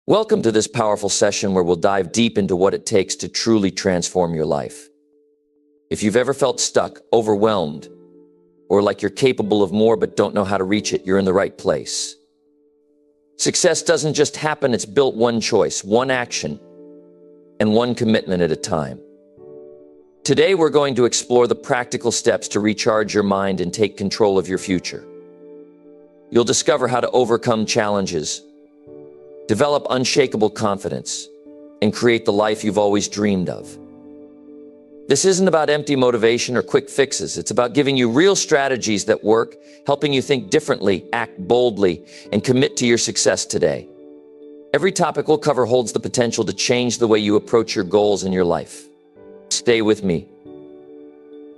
Welcome to this powerful session where we'll dive deep into what it takes to truly transform your life. If you've ever felt stuck, overwhelmed, or like you're capable of more but don't know how to reach it, you're in the right place. Success doesn't just happen, it's built one choice, one action, and one commitment at a time. Today we're going to explore the practical steps to recharge your mind and take control of your future. You'll discover how to overcome challenges, develop unshakable confidence, and create the life you've always dreamed of. This isn't about empty motivation or quick fixes. It's about giving you real strategies that work, helping you think differently, act boldly, and commit to your success today. Every topic we'll cover holds the potential to change the way you approach your goals in your life. Stay with me,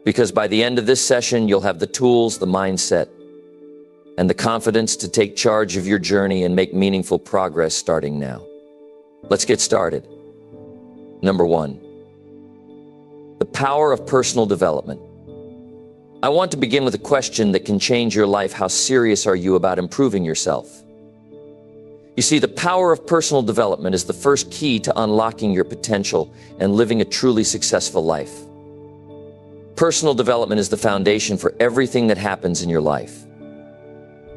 because by the end of this session, you'll have the tools, the mindset, and the confidence to take charge of your journey and make meaningful progress starting now. Let's get started. Number 1, the power of personal development. I want to begin with a question that can change your life. How serious are you about improving yourself? You see, the power of personal development is the first key to unlocking your potential and living a truly successful life. Personal development is the foundation for everything that happens in your life.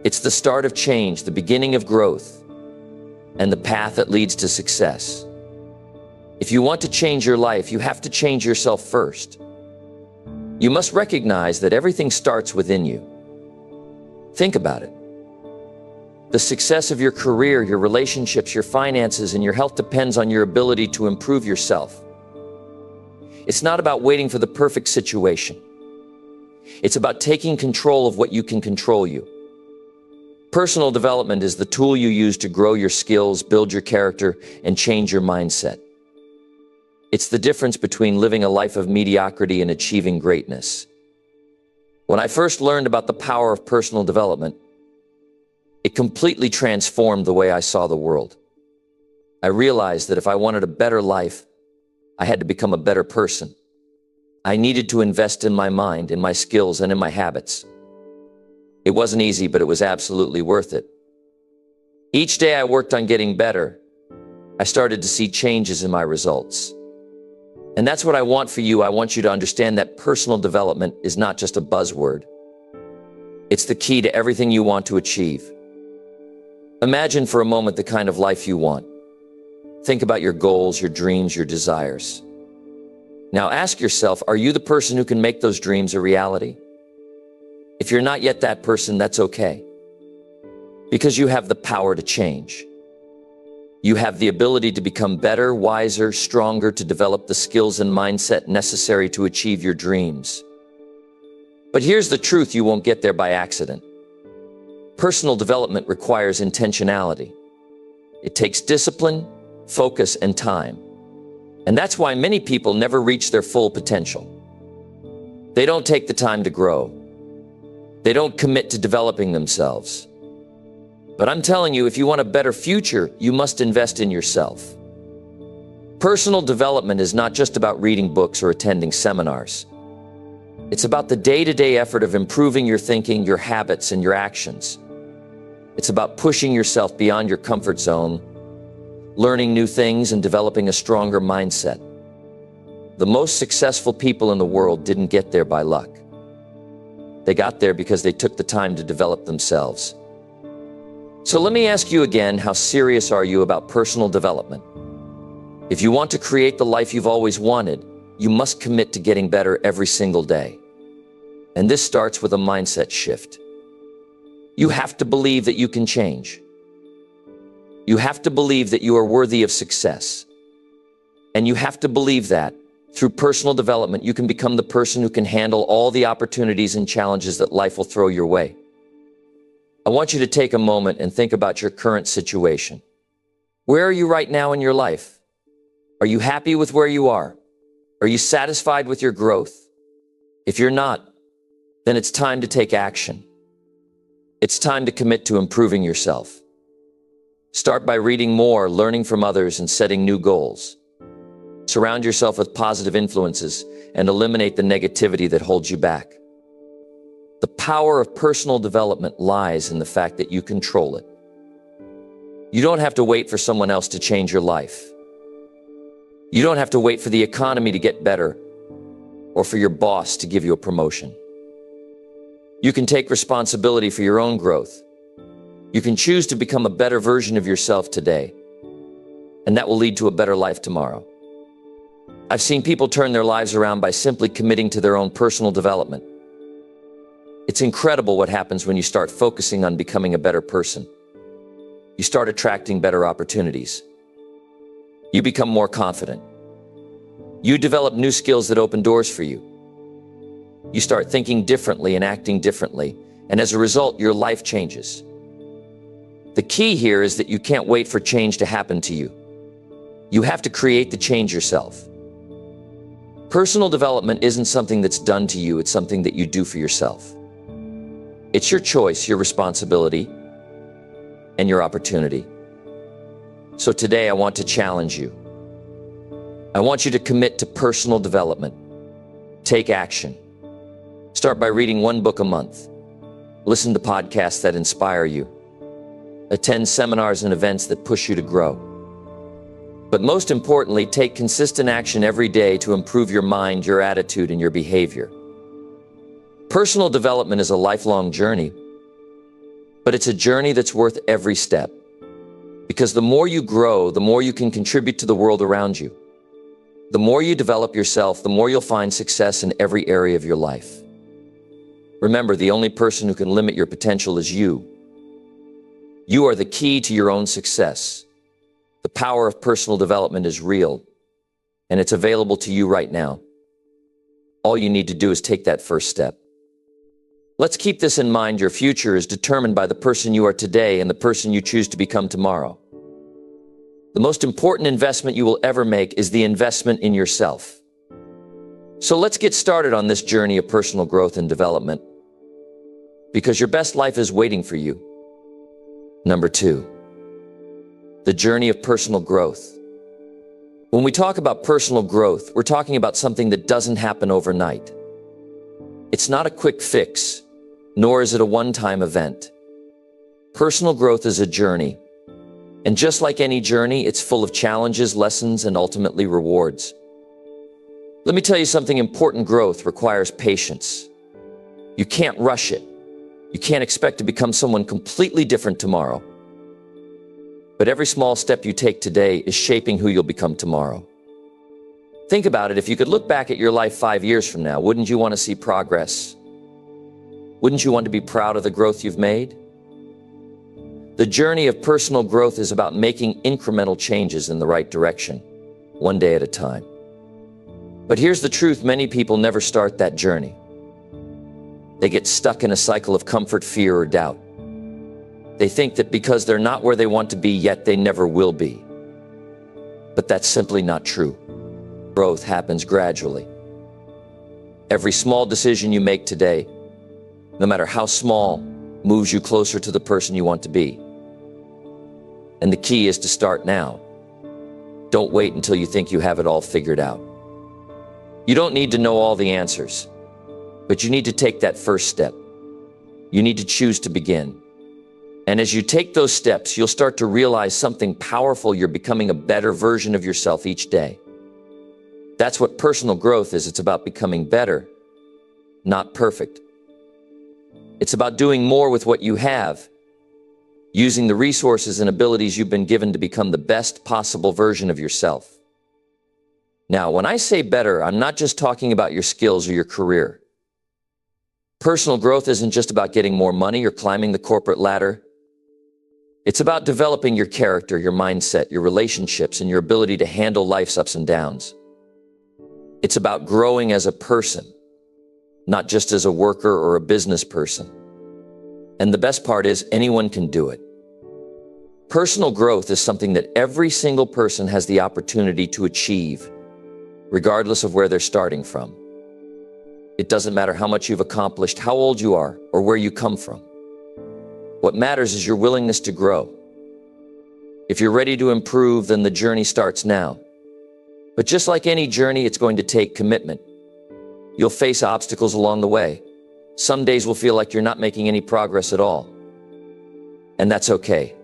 It's the start of change, the beginning of growth, and the path that leads to success. If you want to change your life, you have to change yourself first. You must recognize that everything starts within you. Think about it. The success of your career, your relationships, your finances, and your health depends on your ability to improve yourself. It's not about waiting for the perfect situation. It's about taking control of what you can control you. Personal development is the tool you use to grow your skills, build your character, and change your mindset. It's the difference between living a life of mediocrity and achieving greatness. When I first learned about the power of personal development, it completely transformed the way I saw the world. I realized that if I wanted a better life, I had to become a better person. I needed to invest in my mind, in my skills, and in my habits. It wasn't easy, but it was absolutely worth it. Each day I worked on getting better, I started to see changes in my results. And that's what I want for you. I want you to understand that personal development is not just a buzzword. It's the key to everything you want to achieve. Imagine for a moment the kind of life you want. Think about your goals, your dreams, your desires. Now ask yourself, are you the person who can make those dreams a reality? If you're not yet that person, that's okay. Because you have the power to change. You have the ability to become better, wiser, stronger, to develop the skills and mindset necessary to achieve your dreams. But here's the truth, you won't get there by accident. Personal development requires intentionality. It takes discipline, focus, and time. And that's why many people never reach their full potential. They don't take the time to grow. They don't commit to developing themselves. But I'm telling you, if you want a better future, you must invest in yourself. Personal development is not just about reading books or attending seminars. It's about the day-to-day effort of improving your thinking, your habits, and your actions. It's about pushing yourself beyond your comfort zone, learning new things, and developing a stronger mindset. The most successful people in the world didn't get there by luck. They got there because they took the time to develop themselves. So let me ask you again, how serious are you about personal development? If you want to create the life you've always wanted, you must commit to getting better every single day. And this starts with a mindset shift. You have to believe that you can change. You have to believe that you are worthy of success. And you have to believe that through personal development, you can become the person who can handle all the opportunities and challenges that life will throw your way. I want you to take a moment and think about your current situation. Where are you right now in your life? Are you happy with where you are? Are you satisfied with your growth? If you're not, then it's time to take action. It's time to commit to improving yourself. Start by reading more, learning from others, and setting new goals. Surround yourself with positive influences and eliminate the negativity that holds you back. The power of personal development lies in the fact that you control it. You don't have to wait for someone else to change your life. You don't have to wait for the economy to get better or for your boss to give you a promotion. You can take responsibility for your own growth. You can choose to become a better version of yourself today, and that will lead to a better life tomorrow. I've seen people turn their lives around by simply committing to their own personal development. It's incredible what happens when you start focusing on becoming a better person. You start attracting better opportunities. You become more confident. You develop new skills that open doors for you. You start thinking differently and acting differently, and as a result, your life changes. The key here is that you can't wait for change to happen to you. You have to create the change yourself. Personal development isn't something that's done to you, it's something that you do for yourself. It's your choice, your responsibility, and your opportunity. So today I want to challenge you. I want you to commit to personal development. Take action. Start by reading one book a month. Listen to podcasts that inspire you. Attend seminars and events that push you to grow. But most importantly, take consistent action every day to improve your mind, your attitude, and your behavior. Personal development is a lifelong journey, but it's a journey that's worth every step. Because the more you grow, the more you can contribute to the world around you. The more you develop yourself, the more you'll find success in every area of your life. Remember, the only person who can limit your potential is you. You are the key to your own success. The power of personal development is real, and it's available to you right now. All you need to do is take that first step. Let's keep this in mind. Your future is determined by the person you are today and the person you choose to become tomorrow. The most important investment you will ever make is the investment in yourself. So let's get started on this journey of personal growth and development, because your best life is waiting for you. Number 2. The journey of personal growth. When we talk about personal growth, we're talking about something that doesn't happen overnight. It's not a quick fix, nor is it a one-time event. Personal growth is a journey, and just like any journey, it's full of challenges, lessons, and ultimately rewards. Let me tell you something important. Growth requires patience. You can't rush it. You can't expect to become someone completely different tomorrow. But every small step you take today is shaping who you'll become tomorrow. Think about it. If you could look back at your life 5 years from now, wouldn't you want to see progress? Wouldn't you want to be proud of the growth you've made? The journey of personal growth is about making incremental changes in the right direction, one day at a time. But here's the truth. Many people never start that journey. They get stuck in a cycle of comfort, fear, or doubt. They think that because they're not where they want to be yet, they never will be. But that's simply not true. Growth happens gradually. Every small decision you make today, no matter how small, moves you closer to the person you want to be. And the key is to start now. Don't wait until you think you have it all figured out. You don't need to know all the answers, but you need to take that first step. You need to choose to begin. And as you take those steps, you'll start to realize something powerful. You're becoming a better version of yourself each day. That's what personal growth is. It's about becoming better, not perfect. It's about doing more with what you have, using the resources and abilities you've been given to become the best possible version of yourself. Now, when I say better, I'm not just talking about your skills or your career. Personal growth isn't just about getting more money or climbing the corporate ladder. It's about developing your character, your mindset, your relationships, and your ability to handle life's ups and downs. It's about growing as a person, not just as a worker or a business person. And the best part is, anyone can do it. Personal growth is something that every single person has the opportunity to achieve, regardless of where they're starting from. It doesn't matter how much you've accomplished, how old you are, or where you come from. What matters is your willingness to grow. If you're ready to improve, then the journey starts now. But just like any journey, it's going to take commitment. You'll face obstacles along the way. Some days will feel like you're not making any progress at all. And that's okay.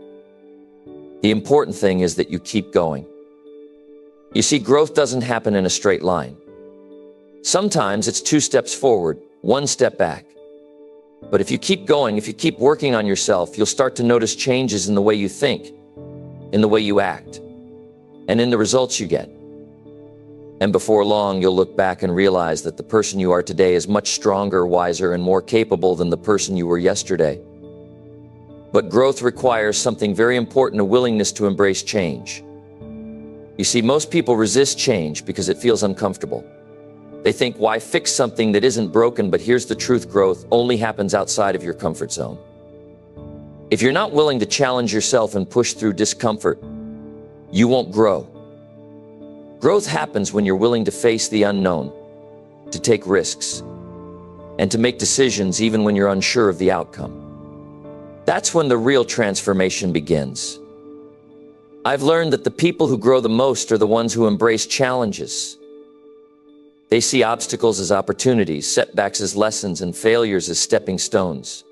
The important thing is that you keep going. You see, growth doesn't happen in a straight line. Sometimes it's 2 steps forward, 1 step back. But if you keep going, if you keep working on yourself, you'll start to notice changes in the way you think, in the way you act, and in the results you get. And before long, you'll look back and realize that the person you are today is much stronger, wiser, and more capable than the person you were yesterday. But growth requires something very important, a willingness to embrace change. You see, most people resist change because it feels uncomfortable. They think, why fix something that isn't broken? But here's the truth: growth only happens outside of your comfort zone. If you're not willing to challenge yourself and push through discomfort, you won't grow. Growth happens when you're willing to face the unknown, to take risks, and to make decisions even when you're unsure of the outcome. That's when the real transformation begins. I've learned that the people who grow the most are the ones who embrace challenges. They see obstacles as opportunities, setbacks as lessons, and failures as stepping stones.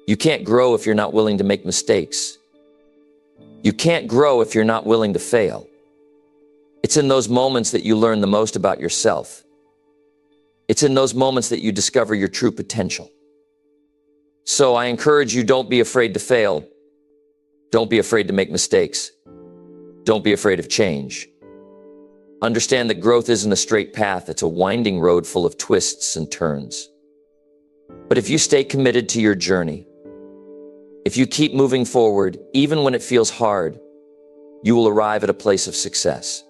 You can't grow if you're not willing to make mistakes. You can't grow if you're not willing to fail. It's in those moments that you learn the most about yourself. It's in those moments that you discover your true potential. So I encourage you, don't be afraid to fail. Don't be afraid to make mistakes. Don't be afraid of change. Understand that growth isn't a straight path. It's a winding road full of twists and turns. But if you stay committed to your journey, if you keep moving forward, even when it feels hard, you will arrive at a place of success.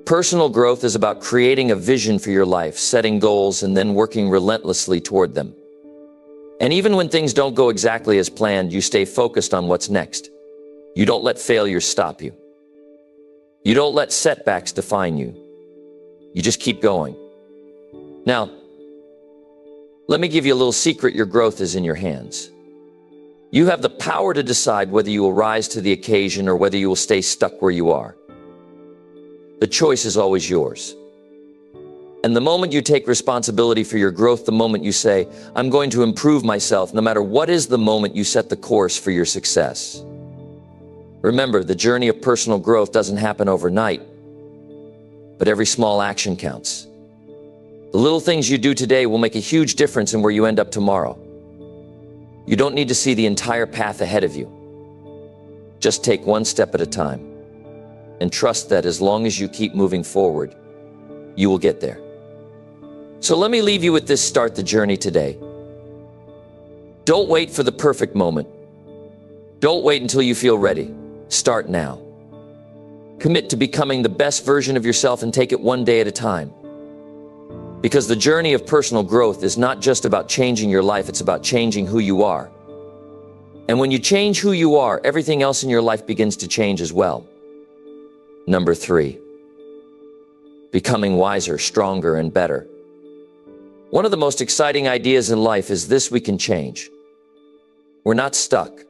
Personal growth is about creating a vision for your life, setting goals, and then working relentlessly toward them. And even when things don't go exactly as planned, you stay focused on what's next. You don't let failures stop you. You don't let setbacks define you. You just keep going. Now, let me give you a little secret. Your growth is in your hands. You have the power to decide whether you will rise to the occasion or whether you will stay stuck where you are. The choice is always yours. And the moment you take responsibility for your growth, the moment you say, I'm going to improve myself, no matter what is the moment you set the course for your success. Remember, the journey of personal growth doesn't happen overnight, but every small action counts. The little things you do today will make a huge difference in where you end up tomorrow. You don't need to see the entire path ahead of you. Just take 1 step at a time and trust that as long as you keep moving forward, you will get there. So let me leave you with this: start the journey today. Don't wait for the perfect moment. Don't wait until you feel ready. Start now. Commit to becoming the best version of yourself and take it 1 day at a time. Because the journey of personal growth is not just about changing your life, it's about changing who you are. And when you change who you are, everything else in your life begins to change as well. Number 3, becoming wiser, stronger, and better. One of the most exciting ideas in life is this: we can change. We're not stuck.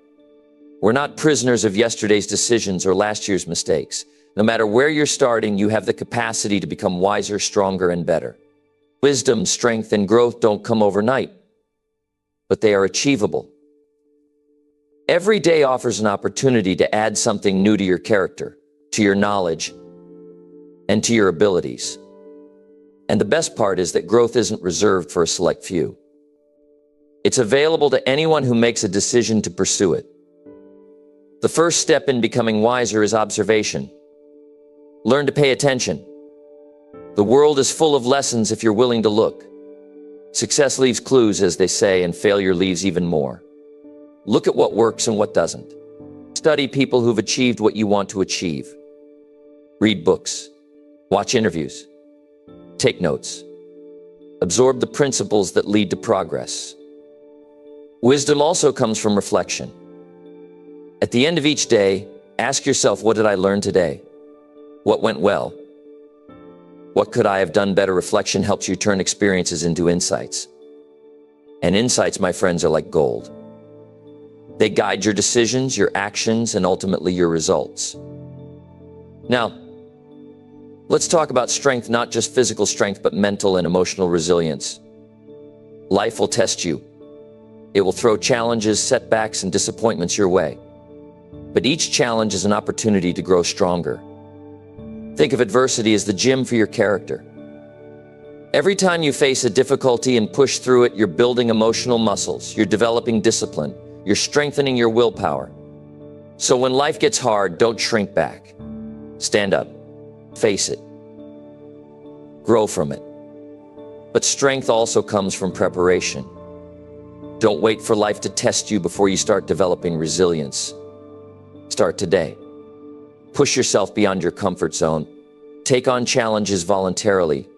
We're not prisoners of yesterday's decisions or last year's mistakes. No matter where you're starting, you have the capacity to become wiser, stronger, and better. Wisdom, strength, and growth don't come overnight, but they are achievable. Every day offers an opportunity to add something new to your character, to your knowledge, and to your abilities. And the best part is that growth isn't reserved for a select few. It's available to anyone who makes a decision to pursue it. The first step in becoming wiser is observation. Learn to pay attention. The world is full of lessons if you're willing to look. Success leaves clues, as they say, and failure leaves even more. Look at what works and what doesn't. Study people who've achieved what you want to achieve. Read books. Watch interviews. Take notes. Absorb the principles that lead to progress. Wisdom also comes from reflection. At the end of each day, ask yourself, what did I learn today? What went well? What could I have done better? Reflection helps you turn experiences into insights. And insights, my friends, are like gold. They guide your decisions, your actions, and ultimately your results. Now, let's talk about strength, not just physical strength, but mental and emotional resilience. Life will test you. It will throw challenges, setbacks, and disappointments your way. But each challenge is an opportunity to grow stronger. Think of adversity as the gym for your character. Every time you face a difficulty and push through it, you're building emotional muscles, you're developing discipline, you're strengthening your willpower. So when life gets hard, don't shrink back. Stand up, face it, grow from it. But strength also comes from preparation. Don't wait for life to test you before you start developing resilience. Start today. Push yourself beyond your comfort zone. Take on challenges voluntarily.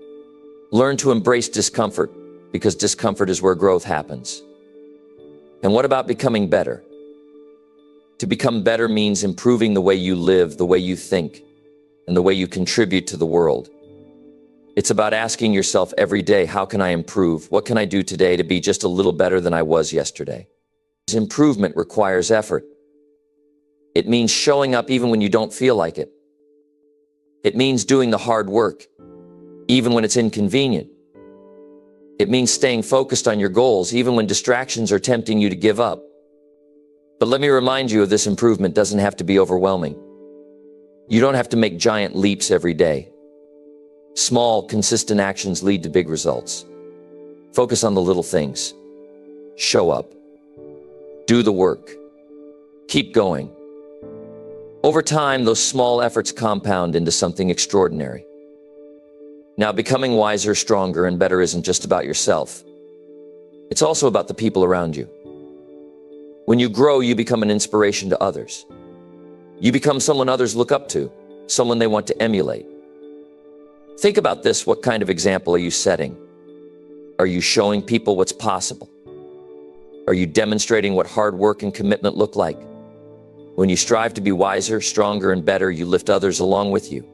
Learn to embrace discomfort, because discomfort is where growth happens. And what about becoming better? To become better means improving the way you live, the way you think, and the way you contribute to the world. It's about asking yourself every day, how can I improve? What can I do today to be just a little better than I was yesterday? Improvement requires effort. It means showing up even when you don't feel like it. It means doing the hard work, even when it's inconvenient. It means staying focused on your goals, even when distractions are tempting you to give up. But let me remind you, this improvement doesn't have to be overwhelming. You don't have to make giant leaps every day. Small, consistent actions lead to big results. Focus on the little things. Show up. Do the work. Keep going. Over time, those small efforts compound into something extraordinary. Now, becoming wiser, stronger, and better isn't just about yourself. It's also about the people around you. When you grow, you become an inspiration to others. You become someone others look up to, someone they want to emulate. Think about this. What kind of example are you setting? Are you showing people what's possible? Are you demonstrating what hard work and commitment look like? When you strive to be wiser, stronger, and better, you lift others along with you.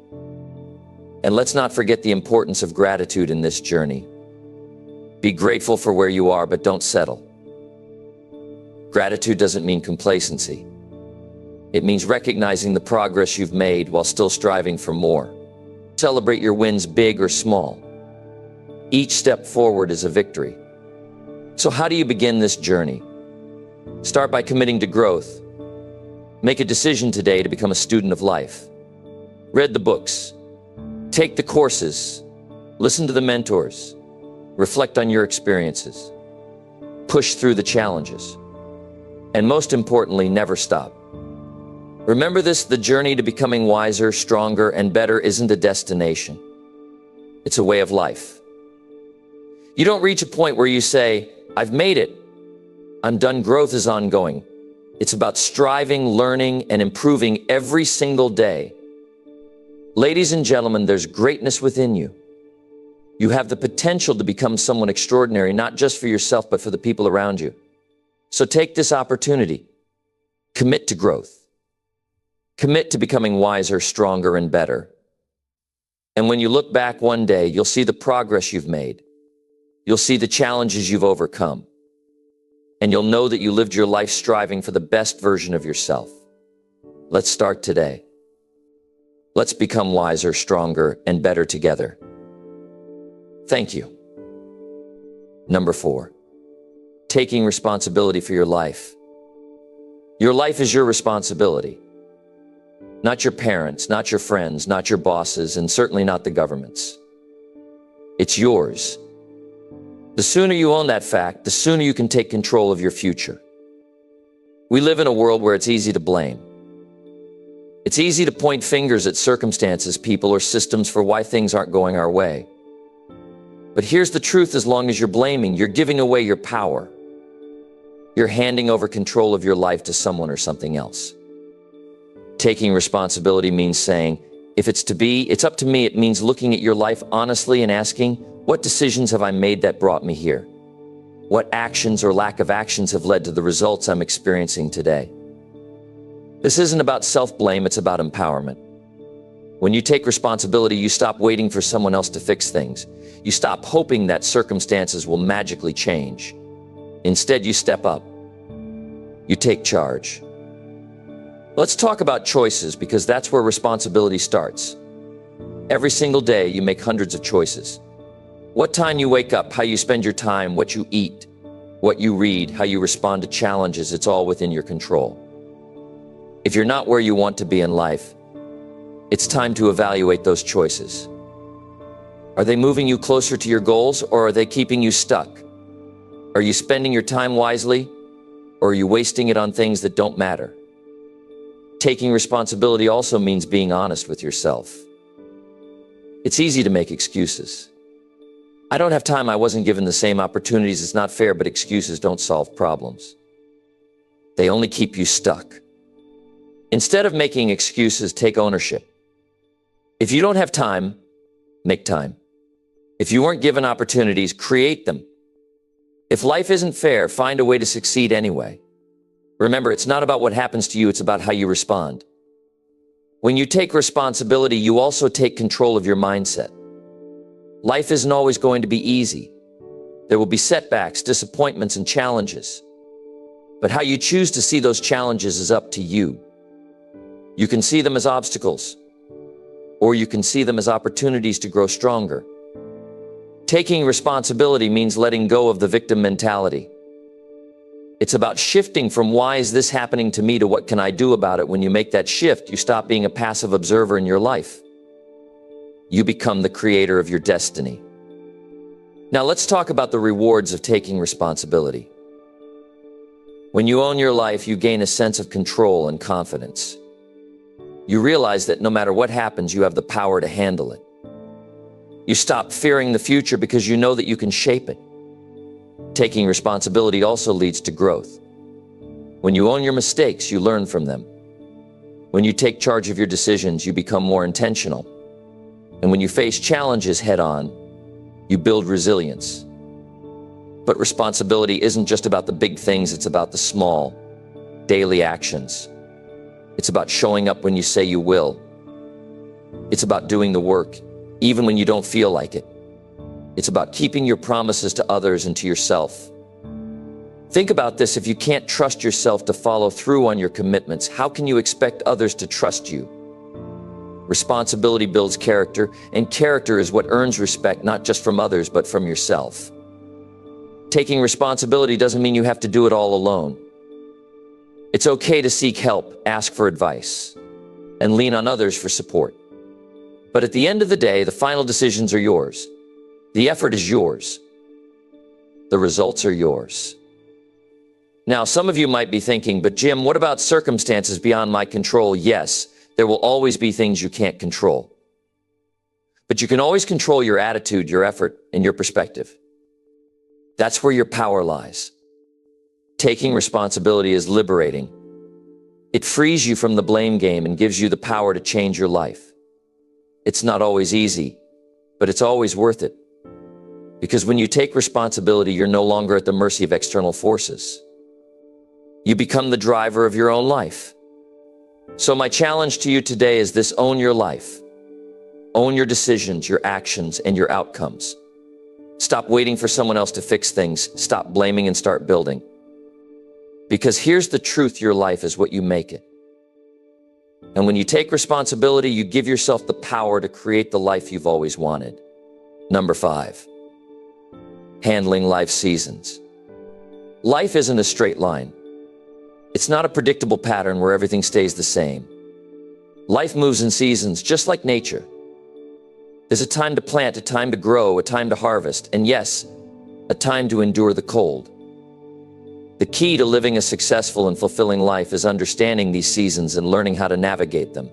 And let's not forget the importance of gratitude in this journey. Be grateful for where you are, but don't settle. Gratitude doesn't mean complacency. It means recognizing the progress you've made while still striving for more. Celebrate your wins, big or small. Each step forward is a victory. So how do you begin this journey? Start by committing to growth. Make a decision today to become a student of life. Read the books. Take the courses. Listen to the mentors. Reflect on your experiences. Push through the challenges. And most importantly, never stop. Remember this, the journey to becoming wiser, stronger, and better isn't a destination. It's a way of life. You don't reach a point where you say, I've made it. I'm done. Growth is ongoing. It's about striving, learning, and improving every single day. Ladies and gentlemen, there's greatness within you. You have the potential to become someone extraordinary, not just for yourself, but for the people around you. So take this opportunity. Commit to growth. Commit to becoming wiser, stronger, and better. And when you look back one day, you'll see the progress you've made. You'll see the challenges you've overcome. And you'll know that you lived your life striving for the best version of yourself. Let's start today. Let's become wiser, stronger, and better together. Thank you. Number 4, taking responsibility for your life. Your life is your responsibility. Not your parents, not your friends, not your bosses, and certainly not the government's. It's yours. The sooner you own that fact, the sooner you can take control of your future. We live in a world where it's easy to blame. It's easy to point fingers at circumstances, people, or systems for why things aren't going our way. But here's the truth: as long as you're blaming, you're giving away your power. You're handing over control of your life to someone or something else. Taking responsibility means saying, if it's to be, it's up to me. It means looking at your life honestly and asking, what decisions have I made that brought me here? What actions or lack of actions have led to the results I'm experiencing today? This isn't about self-blame, it's about empowerment. When you take responsibility, you stop waiting for someone else to fix things. You stop hoping that circumstances will magically change. Instead, you step up. You take charge. Let's talk about choices, because that's where responsibility starts. Every single day, you make hundreds of choices. What time you wake up, how you spend your time, what you eat, what you read, how you respond to challenges, it's all within your control. If you're not where you want to be in life, it's time to evaluate those choices. Are they moving you closer to your goals, or are they keeping you stuck? Are you spending your time wisely, or are you wasting it on things that don't matter? Taking responsibility also means being honest with yourself. It's easy to make excuses. I don't have time, I wasn't given the same opportunities, it's not fair, but excuses don't solve problems. They only keep you stuck. Instead of making excuses, take ownership. If you don't have time, make time. If you weren't given opportunities, create them. If life isn't fair, find a way to succeed anyway. Remember, it's not about what happens to you, it's about how you respond. When you take responsibility, you also take control of your mindset. Life isn't always going to be easy. There will be setbacks, disappointments, and challenges. But how you choose to see those challenges is up to you. You can see them as obstacles, or you can see them as opportunities to grow stronger. Taking responsibility means letting go of the victim mentality. It's about shifting from why is this happening to me to what can I do about it. When you make that shift, you stop being a passive observer in your life. You become the creator of your destiny. Now let's talk about the rewards of taking responsibility. When you own your life, you gain a sense of control and confidence. You realize that no matter what happens, you have the power to handle it. You stop fearing the future because you know that you can shape it. Taking responsibility also leads to growth. When you own your mistakes, you learn from them. When you take charge of your decisions, you become more intentional. And when you face challenges head-on, you build resilience. But responsibility isn't just about the big things, it's about the small, daily actions. It's about showing up when you say you will. It's about doing the work, even when you don't feel like it. It's about keeping your promises to others and to yourself. Think about this: if you can't trust yourself to follow through on your commitments, how can you expect others to trust you? Responsibility builds character, and character is what earns respect, not just from others, but from yourself. Taking responsibility doesn't mean you have to do it all alone. It's okay to seek help, ask for advice, and lean on others for support. But at the end of the day, the final decisions are yours. The effort is yours. The results are yours. Now, some of you might be thinking, but Jim, what about circumstances beyond my control? Yes, there will always be things you can't control. But you can always control your attitude, your effort, and your perspective. That's where your power lies. Taking responsibility is liberating. It frees you from the blame game and gives you the power to change your life. It's not always easy, but it's always worth it. Because when you take responsibility, you're no longer at the mercy of external forces. You become the driver of your own life. So my challenge to you today is this: own your life. Own your decisions, your actions, and your outcomes. Stop waiting for someone else to fix things. Stop blaming and start building. Because here's the truth: your life is what you make it. And when you take responsibility, you give yourself the power to create the life you've always wanted. Number 5, handling life seasons. Life isn't a straight line. It's not a predictable pattern where everything stays the same. Life moves in seasons, just like nature. There's a time to plant, a time to grow, a time to harvest, and yes, a time to endure the cold. The key to living a successful and fulfilling life is understanding these seasons and learning how to navigate them.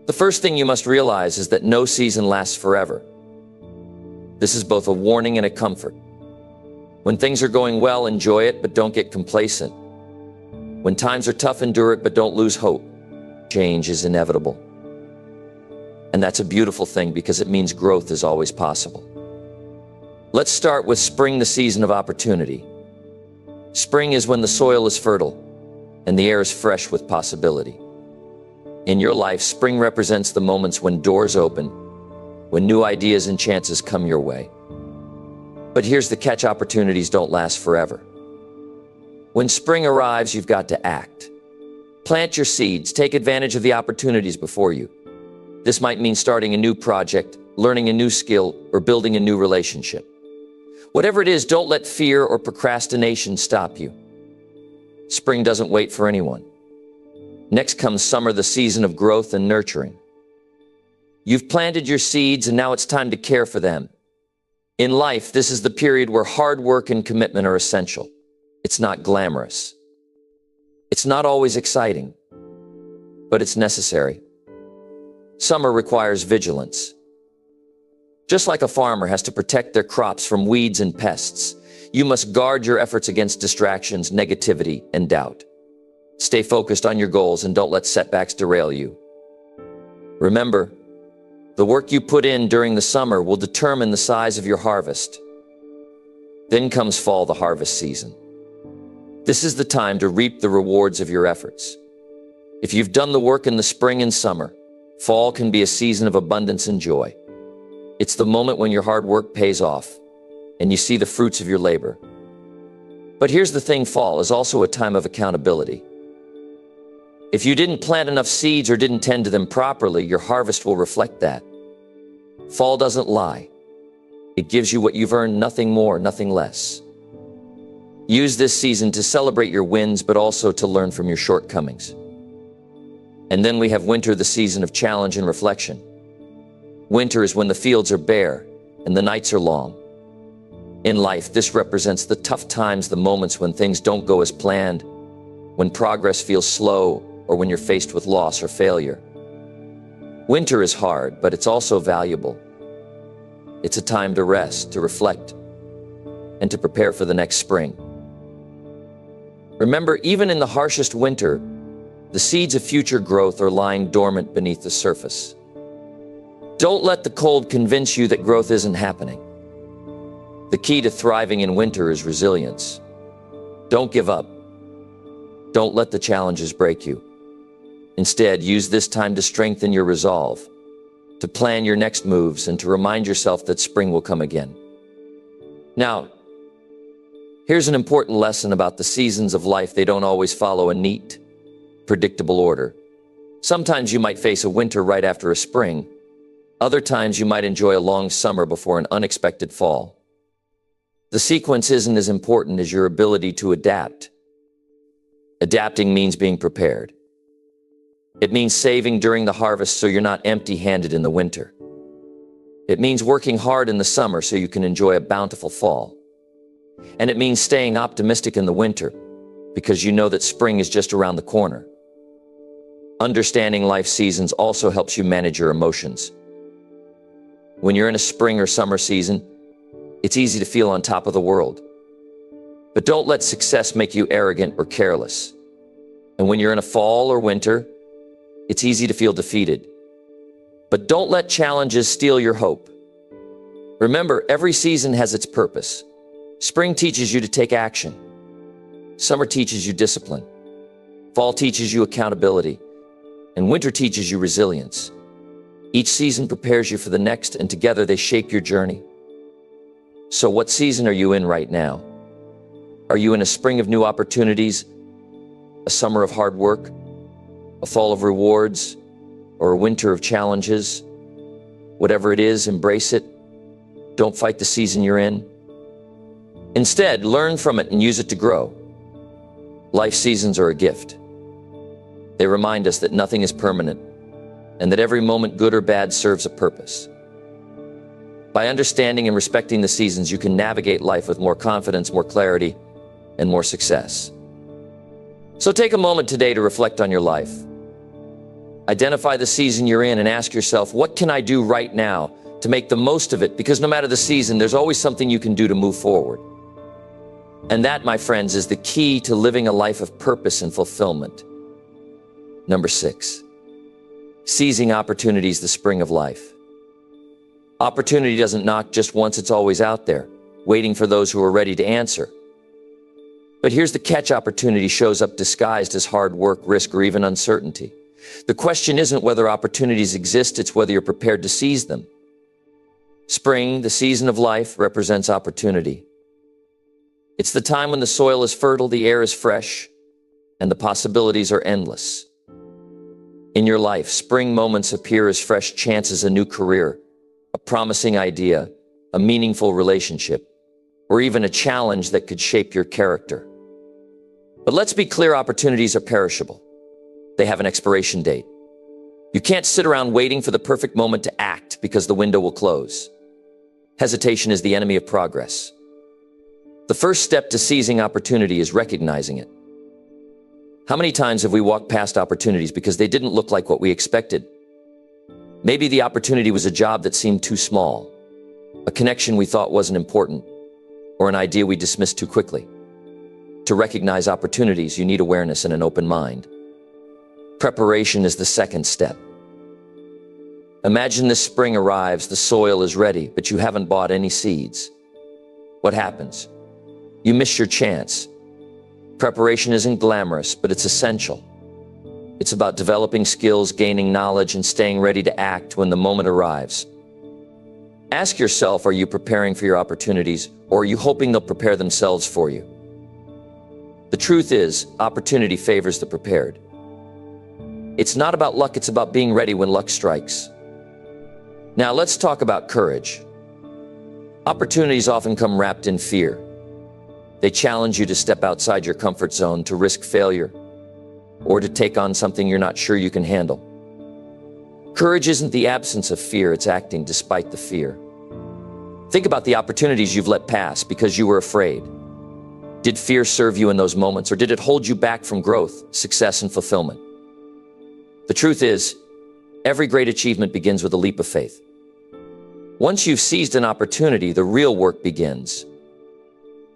The first thing you must realize is that no season lasts forever. This is both a warning and a comfort. When things are going well, enjoy it, but don't get complacent. When times are tough, endure it, but don't lose hope. Change is inevitable. And that's a beautiful thing, because it means growth is always possible. Let's start with spring, the season of opportunity. Spring is when the soil is fertile and the air is fresh with possibility. In your life, spring represents the moments when doors open, when new ideas and chances come your way. But here's the catch: opportunities don't last forever. When spring arrives, you've got to act. Plant your seeds, take advantage of the opportunities before you. This might mean starting a new project, learning a new skill, or building a new relationship. Whatever it is, don't let fear or procrastination stop you. Spring doesn't wait for anyone. Next comes summer, the season of growth and nurturing. You've planted your seeds and now it's time to care for them. In life, this is the period where hard work and commitment are essential. It's not glamorous. It's not always exciting, but it's necessary. Summer requires vigilance. Just like a farmer has to protect their crops from weeds and pests, you must guard your efforts against distractions, negativity, and doubt. Stay focused on your goals and don't let setbacks derail you. Remember, the work you put in during the summer will determine the size of your harvest. Then comes fall, the harvest season. This is the time to reap the rewards of your efforts. If you've done the work in the spring and summer, fall can be a season of abundance and joy. It's the moment when your hard work pays off and you see the fruits of your labor. But here's the thing, fall is also a time of accountability. If you didn't plant enough seeds or didn't tend to them properly, your harvest will reflect that. Fall doesn't lie. It gives you what you've earned, nothing more, nothing less. Use this season to celebrate your wins, but also to learn from your shortcomings. And then we have winter, the season of challenge and reflection. Winter is when the fields are bare and the nights are long. In life, this represents the tough times, the moments when things don't go as planned, when progress feels slow, or when you're faced with loss or failure. Winter is hard, but it's also valuable. It's a time to rest, to reflect, and to prepare for the next spring. Remember, even in the harshest winter, the seeds of future growth are lying dormant beneath the surface. Don't let the cold convince you that growth isn't happening. The key to thriving in winter is resilience. Don't give up. Don't let the challenges break you. Instead, use this time to strengthen your resolve, to plan your next moves, and to remind yourself that spring will come again. Now, here's an important lesson about the seasons of life. They don't always follow a neat, predictable order. Sometimes you might face a winter right after a spring. Other times you might enjoy a long summer before an unexpected fall. The sequence isn't as important as your ability to adapt. Adapting means being prepared. It means saving during the harvest so you're not empty-handed in the winter. It means working hard in the summer so you can enjoy a bountiful fall. And it means staying optimistic in the winter because you know that spring is just around the corner. Understanding life seasons also helps you manage your emotions. When you're in a spring or summer season, it's easy to feel on top of the world. But don't let success make you arrogant or careless. And when you're in a fall or winter, it's easy to feel defeated. But don't let challenges steal your hope. Remember, every season has its purpose. Spring teaches you to take action. Summer teaches you discipline. Fall teaches you accountability. And winter teaches you resilience. Each season prepares you for the next, and together they shape your journey. So what season are you in right now? Are you in a spring of new opportunities, a summer of hard work, a fall of rewards, or a winter of challenges? Whatever it is, embrace it. Don't fight the season you're in. Instead, learn from it and use it to grow. Life seasons are a gift. They remind us that nothing is permanent and that every moment, good or bad, serves a purpose. By understanding and respecting the seasons, you can navigate life with more confidence, more clarity, and more success. So take a moment today to reflect on your life. Identify the season you're in and ask yourself, what can I do right now to make the most of it? Because no matter the season, there's always something you can do to move forward. And that, my friends, is the key to living a life of purpose and fulfillment. Number 6, seizing opportunities, the spring of life. Opportunity doesn't knock just once, it's always out there, waiting for those who are ready to answer. But here's the catch: opportunity shows up disguised as hard work, risk, or even uncertainty. The question isn't whether opportunities exist, it's whether you're prepared to seize them. Spring, the season of life, represents opportunity. It's the time when the soil is fertile, the air is fresh, and the possibilities are endless. In your life, spring moments appear as fresh chances: a new career, a promising idea, a meaningful relationship, or even a challenge that could shape your character. But let's be clear, opportunities are perishable. They have an expiration date. You can't sit around waiting for the perfect moment to act because the window will close. Hesitation is the enemy of progress. The first step to seizing opportunity is recognizing it. How many times have we walked past opportunities because they didn't look like what we expected? Maybe the opportunity was a job that seemed too small, a connection we thought wasn't important, or an idea we dismissed too quickly. To recognize opportunities, you need awareness and an open mind. Preparation is the second step. Imagine this spring arrives, the soil is ready, but you haven't bought any seeds. What happens? You miss your chance. Preparation isn't glamorous, but it's essential. It's about developing skills, gaining knowledge, and staying ready to act when the moment arrives. Ask yourself, are you preparing for your opportunities, or are you hoping they'll prepare themselves for you? The truth is, opportunity favors the prepared. It's not about luck, it's about being ready when luck strikes. Now let's talk about courage. Opportunities often come wrapped in fear. They challenge you to step outside your comfort zone, to risk failure, or to take on something you're not sure you can handle. Courage isn't the absence of fear, it's acting despite the fear. Think about the opportunities you've let pass because you were afraid. Did fear serve you in those moments, or did it hold you back from growth, success, and fulfillment? The truth is, every great achievement begins with a leap of faith. Once you've seized an opportunity, the real work begins.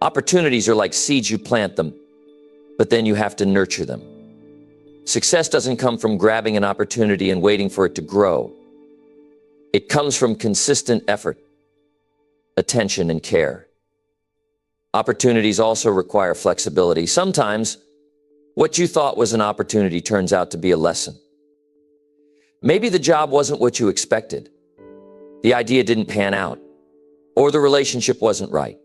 Opportunities are like seeds, you plant them, but then you have to nurture them. Success doesn't come from grabbing an opportunity and waiting for it to grow. It comes from consistent effort, attention, and care. Opportunities also require flexibility. Sometimes, what you thought was an opportunity turns out to be a lesson. Maybe the job wasn't what you expected. The idea didn't pan out, or the relationship wasn't right.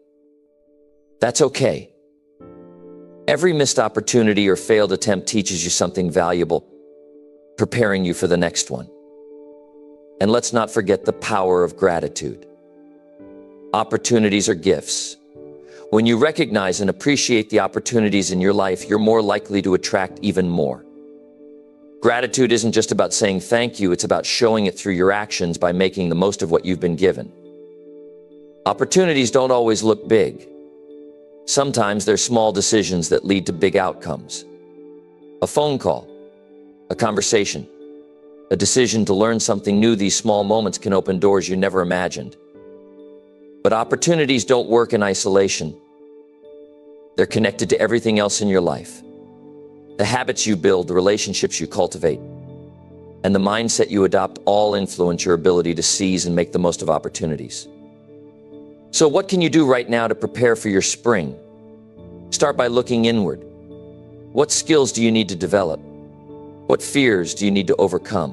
That's okay. Every missed opportunity or failed attempt teaches you something valuable, preparing you for the next one. And let's not forget the power of gratitude. Opportunities are gifts. When you recognize and appreciate the opportunities in your life, you're more likely to attract even more. Gratitude isn't just about saying thank you, it's about showing it through your actions by making the most of what you've been given. Opportunities don't always look big. Sometimes they're small decisions that lead to big outcomes. A phone call, a conversation, a decision to learn something new. These small moments can open doors you never imagined. But opportunities don't work in isolation. They're connected to everything else in your life. The habits you build, the relationships you cultivate, and the mindset you adopt all influence your ability to seize and make the most of opportunities. So what can you do right now to prepare for your spring? Start by looking inward. What skills do you need to develop? What fears do you need to overcome?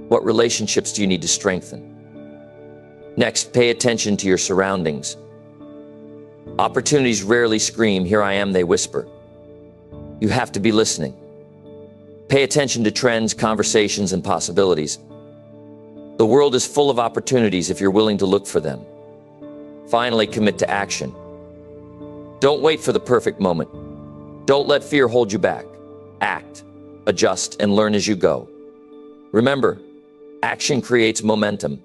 What relationships do you need to strengthen? Next, pay attention to your surroundings. Opportunities rarely scream, "Here I am," they whisper. You have to be listening. Pay attention to trends, conversations, and possibilities. The world is full of opportunities if you're willing to look for them. Finally, commit to action. Don't wait for the perfect moment. Don't let fear hold you back. Act, adjust, and learn as you go. Remember, action creates momentum,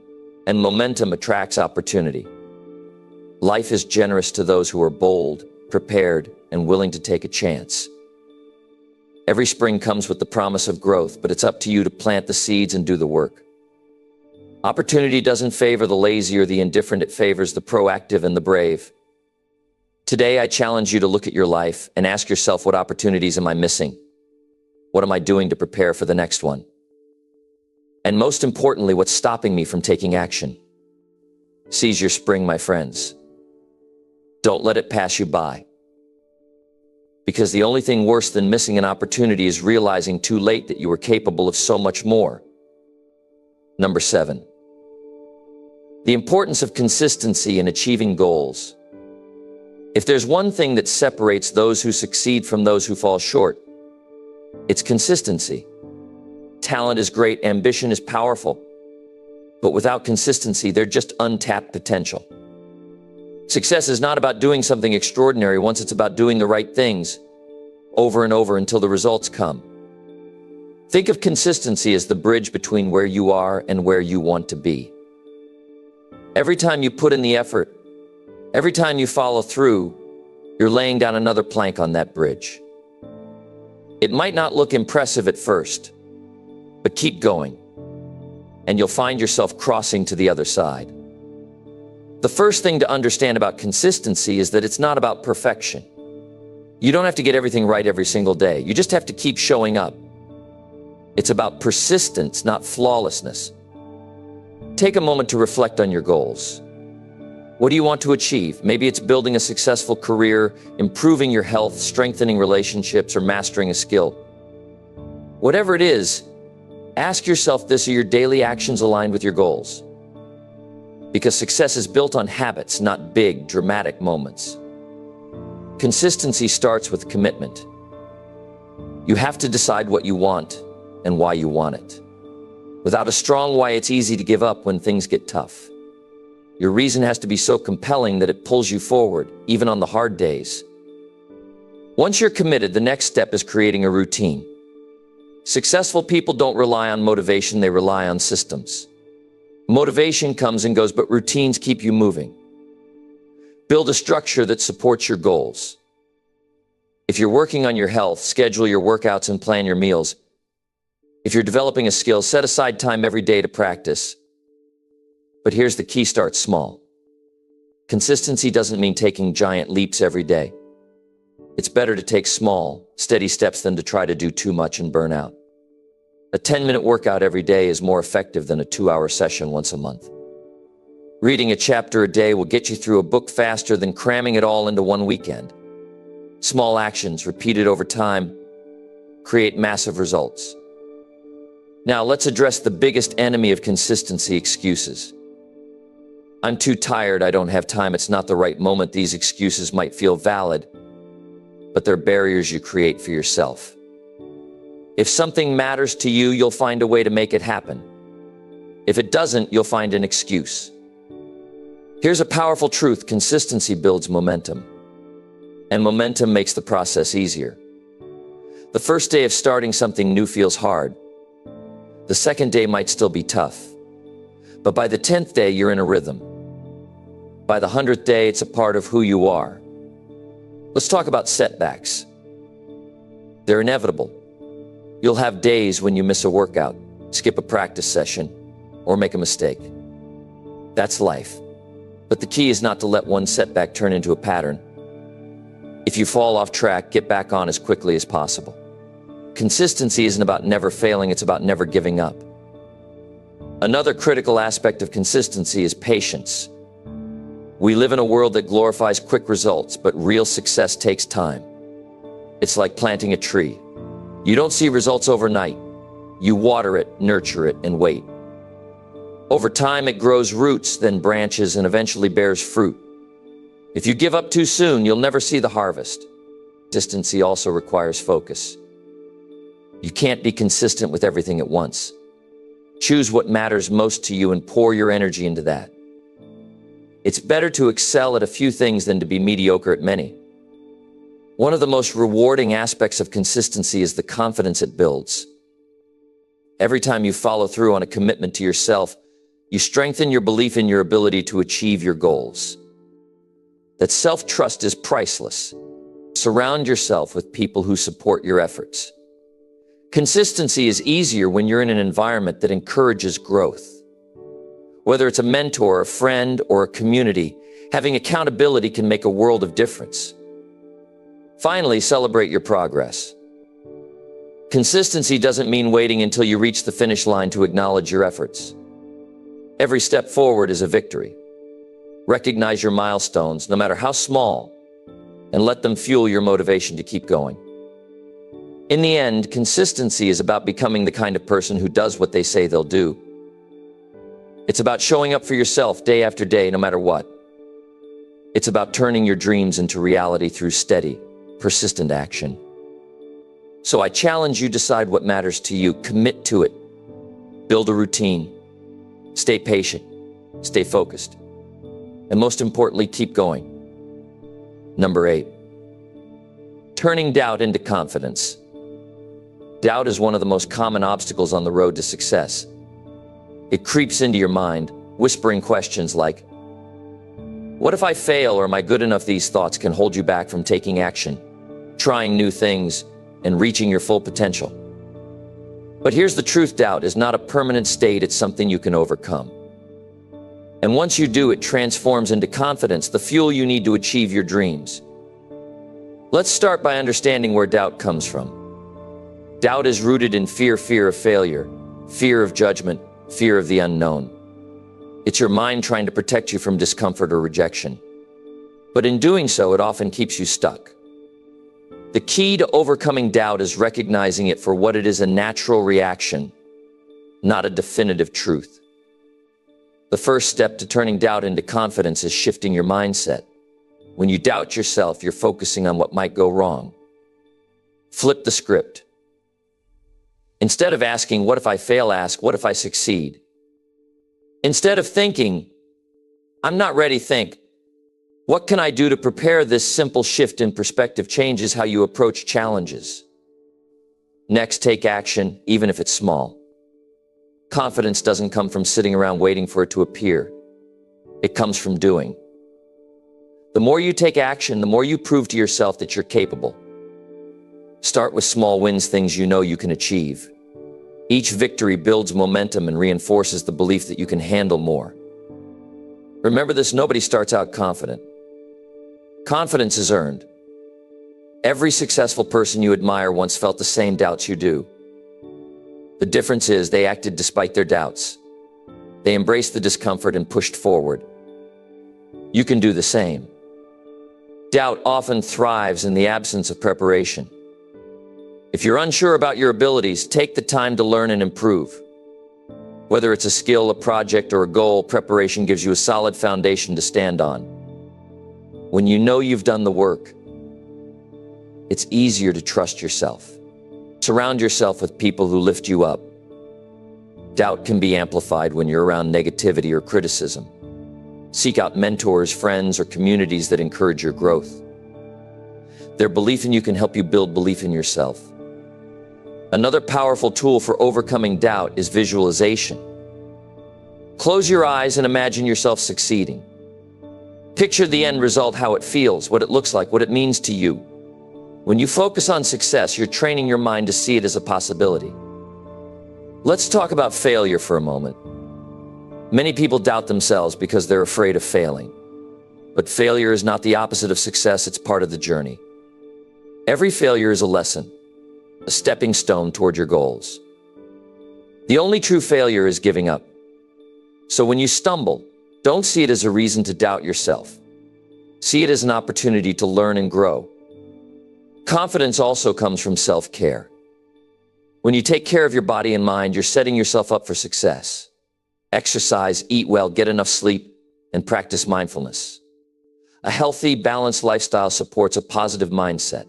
and momentum attracts opportunity. Life is generous to those who are bold, prepared, and willing to take a chance. Every spring comes with the promise of growth, but it's up to you to plant the seeds and do the work. Opportunity doesn't favor the lazy or the indifferent, it favors the proactive and the brave. Today, I challenge you to look at your life and ask yourself, what opportunities am I missing? What am I doing to prepare for the next one? And most importantly, what's stopping me from taking action? Seize your spring, my friends. Don't let it pass you by. Because the only thing worse than missing an opportunity is realizing too late that you were capable of so much more. Number 7. The importance of consistency in achieving goals. If there's one thing that separates those who succeed from those who fall short, it's consistency. Talent is great, ambition is powerful, but without consistency, they're just untapped potential. Success is not about doing something extraordinary once, it's about doing the right things over and over until the results come. Think of consistency as the bridge between where you are and where you want to be. Every time you put in the effort, every time you follow through, you're laying down another plank on that bridge. It might not look impressive at first, but keep going, and you'll find yourself crossing to the other side. The first thing to understand about consistency is that it's not about perfection. You don't have to get everything right every single day. You just have to keep showing up. It's about persistence, not flawlessness. Take a moment to reflect on your goals. What do you want to achieve? Maybe it's building a successful career, improving your health, strengthening relationships, or mastering a skill. Whatever it is, ask yourself this: are your daily actions aligned with your goals? Because success is built on habits, not big, dramatic moments. Consistency starts with commitment. You have to decide what you want and why you want it. Without a strong why, it's easy to give up when things get tough. Your reason has to be so compelling that it pulls you forward, even on the hard days. Once you're committed, the next step is creating a routine. Successful people don't rely on motivation, they rely on systems. Motivation comes and goes, but routines keep you moving. Build a structure that supports your goals. If you're working on your health, schedule your workouts and plan your meals. If you're developing a skill, set aside time every day to practice. But here's the key: start small. Consistency doesn't mean taking giant leaps every day. It's better to take small, steady steps than to try to do too much and burn out. A 10-minute workout every day is more effective than a 2-hour session once a month. Reading a chapter a day will get you through a book faster than cramming it all into one weekend. Small actions repeated over time create massive results. Now let's address the biggest enemy of consistency: excuses. I'm too tired, I don't have time, it's not the right moment. These excuses might feel valid, but they're barriers you create for yourself. If something matters to you, you'll find a way to make it happen. If it doesn't, you'll find an excuse. Here's a powerful truth: consistency builds momentum, and momentum makes the process easier. The first day of starting something new feels hard. The second day might still be tough, but by the 10th day, you're in a rhythm. By the 100th day, it's a part of who you are. Let's talk about setbacks. They're inevitable. You'll have days when you miss a workout, skip a practice session, or make a mistake. That's life. But the key is not to let one setback turn into a pattern. If you fall off track, get back on as quickly as possible. Consistency isn't about never failing, it's about never giving up. Another critical aspect of consistency is patience. We live in a world that glorifies quick results, but real success takes time. It's like planting a tree. You don't see results overnight. You water it, nurture it, and wait. Over time, it grows roots, then branches, and eventually bears fruit. If you give up too soon, you'll never see the harvest. Consistency also requires focus. You can't be consistent with everything at once. Choose what matters most to you and pour your energy into that. It's better to excel at a few things than to be mediocre at many. One of the most rewarding aspects of consistency is the confidence it builds. Every time you follow through on a commitment to yourself, you strengthen your belief in your ability to achieve your goals. That self-trust is priceless. Surround yourself with people who support your efforts. Consistency is easier when you're in an environment that encourages growth. Whether it's a mentor, a friend, or a community, having accountability can make a world of difference. Finally, celebrate your progress. Consistency doesn't mean waiting until you reach the finish line to acknowledge your efforts. Every step forward is a victory. Recognize your milestones, no matter how small, and let them fuel your motivation to keep going. In the end, consistency is about becoming the kind of person who does what they say they'll do. It's about showing up for yourself day after day, no matter what. It's about turning your dreams into reality through steady, persistent action. So I challenge you: decide what matters to you, commit to it, build a routine, stay patient, stay focused, and most importantly, keep going. Number 8, turning doubt into confidence. Doubt is one of the most common obstacles on the road to success. It creeps into your mind, whispering questions like, what if I fail, or am I good enough? These thoughts can hold you back from taking action, trying new things, and reaching your full potential. But here's the truth: doubt is not a permanent state, it's something you can overcome. And once you do, it transforms into confidence, the fuel you need to achieve your dreams. Let's start by understanding where doubt comes from. Doubt is rooted in fear of failure, fear of judgment, fear of the unknown. It's your mind trying to protect you from discomfort or rejection. But in doing so, it often keeps you stuck. The key to overcoming doubt is recognizing it for what it is: a natural reaction, not a definitive truth. The first step to turning doubt into confidence is shifting your mindset. When you doubt yourself, you're focusing on what might go wrong. Flip the script. Instead of asking, what if I fail? Ask, what if I succeed? Instead of thinking, I'm not ready, think, what can I do to prepare? This simple shift in perspective changes how you approach challenges. Next, take action, even if it's small. Confidence doesn't come from sitting around waiting for it to appear. It comes from doing. The more you take action, the more you prove to yourself that you're capable. Start with small wins, things you know you can achieve. Each victory builds momentum and reinforces the belief that you can handle more. Remember this: nobody starts out confident. Confidence is earned. Every successful person you admire once felt the same doubts you do. The difference is they acted despite their doubts. They embraced the discomfort and pushed forward. You can do the same. Doubt often thrives in the absence of preparation. If you're unsure about your abilities, take the time to learn and improve. Whether it's a skill, a project, or a goal, preparation gives you a solid foundation to stand on. When you know you've done the work, it's easier to trust yourself. Surround yourself with people who lift you up. Doubt can be amplified when you're around negativity or criticism. Seek out mentors, friends, or communities that encourage your growth. Their belief in you can help you build belief in yourself. Another powerful tool for overcoming doubt is visualization. Close your eyes and imagine yourself succeeding. Picture the end result, how it feels, what it looks like, what it means to you. When you focus on success, you're training your mind to see it as a possibility. Let's talk about failure for a moment. Many people doubt themselves because they're afraid of failing. But failure is not the opposite of success, it's part of the journey. Every failure is a lesson, a stepping stone toward your goals. The only true failure is giving up. So when you stumble, don't see it as a reason to doubt yourself. See it as an opportunity to learn and grow. Confidence also comes from self-care. When you take care of your body and mind, you're setting yourself up for success. Exercise, eat well, get enough sleep, and practice mindfulness. A healthy, balanced lifestyle supports a positive mindset.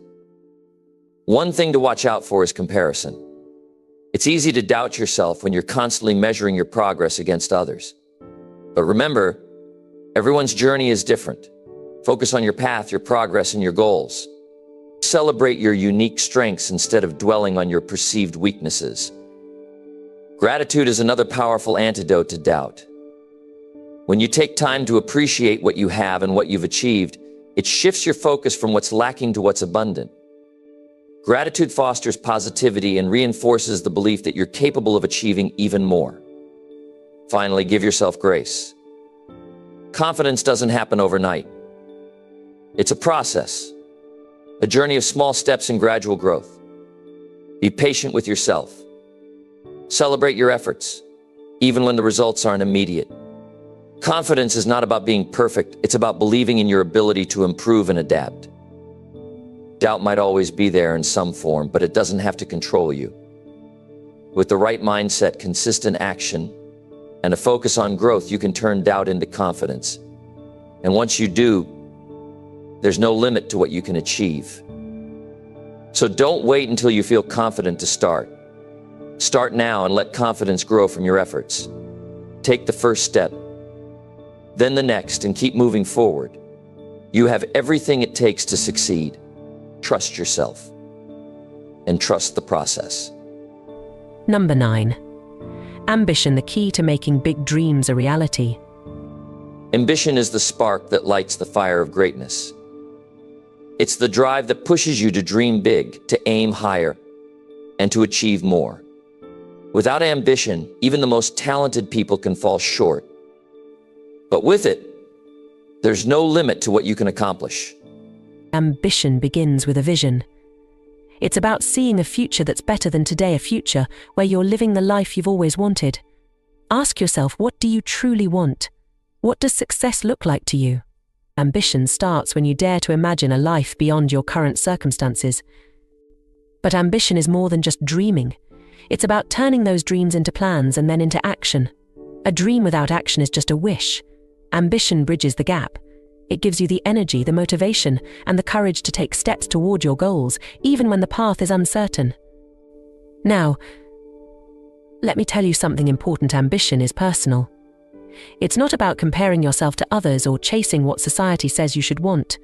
One thing to watch out for is comparison. It's easy to doubt yourself when you're constantly measuring your progress against others. But remember, everyone's journey is different. Focus on your path, your progress, and your goals. Celebrate your unique strengths instead of dwelling on your perceived weaknesses. Gratitude is another powerful antidote to doubt. When you take time to appreciate what you have and what you've achieved, it shifts your focus from what's lacking to what's abundant. Gratitude fosters positivity and reinforces the belief that you're capable of achieving even more. Finally, give yourself grace. Confidence doesn't happen overnight. It's a process, a journey of small steps and gradual growth. Be patient with yourself. Celebrate your efforts, even when the results aren't immediate. Confidence is not about being perfect, it's about believing in your ability to improve and adapt. Doubt might always be there in some form, but it doesn't have to control you. With the right mindset, consistent action, and a focus on growth, you can turn doubt into confidence. And once you do, there's no limit to what you can achieve. So don't wait until you feel confident to start. Start now and let confidence grow from your efforts. Take the first step, then the next, and keep moving forward. You have everything it takes to succeed. Trust yourself and trust the process. Number 9. Ambition, the key to making big dreams a reality. Ambition is the spark that lights the fire of greatness. It's the drive that pushes you to dream big, to aim higher, and to achieve more. Without ambition, even the most talented people can fall short. But with it, there's no limit to what you can accomplish. Ambition begins with a vision. It's about seeing a future that's better than today, a future where you're living the life you've always wanted. Ask yourself, what do you truly want? What does success look like to you? Ambition starts when you dare to imagine a life beyond your current circumstances. But ambition is more than just dreaming. It's about turning those dreams into plans and then into action. A dream without action is just a wish. Ambition bridges the gap. It gives you the energy, the motivation, and the courage to take steps toward your goals, even when the path is uncertain. Now, let me tell you something important. Ambition is personal. It's not about comparing yourself to others or chasing what society says you should want.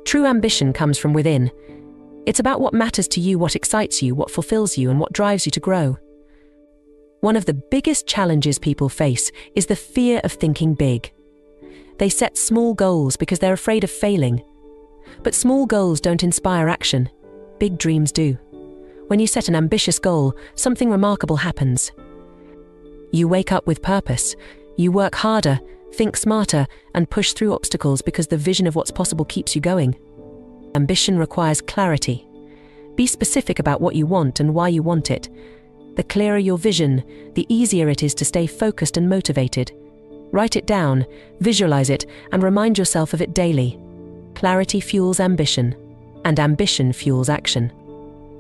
True ambition comes from within. It's about what matters to you, what excites you, what fulfills you, and what drives you to grow. One of the biggest challenges people face is the fear of thinking big. They set small goals because they're afraid of failing. But small goals don't inspire action. Big dreams do. When you set an ambitious goal, something remarkable happens. You wake up with purpose. You work harder, think smarter, and push through obstacles because the vision of what's possible keeps you going. Ambition requires clarity. Be specific about what you want and why you want it. The clearer your vision, the easier it is to stay focused and motivated. Write it down, visualize it, and remind yourself of it daily. Clarity fuels ambition, and ambition fuels action.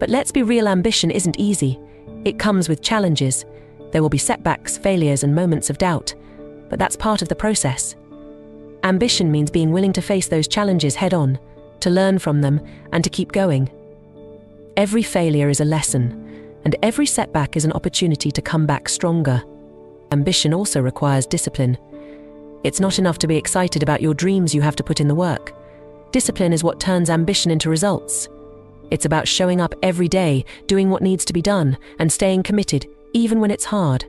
But let's be real, ambition isn't easy. It comes with challenges. There will be setbacks, failures, and moments of doubt. But that's part of the process. Ambition means being willing to face those challenges head-on, to learn from them, and to keep going. Every failure is a lesson, and every setback is an opportunity to come back stronger. Ambition also requires discipline. It's not enough to be excited about your dreams, you have to put in the work. Discipline is what turns ambition into results. It's about showing up every day, doing what needs to be done, and staying committed, even when it's hard.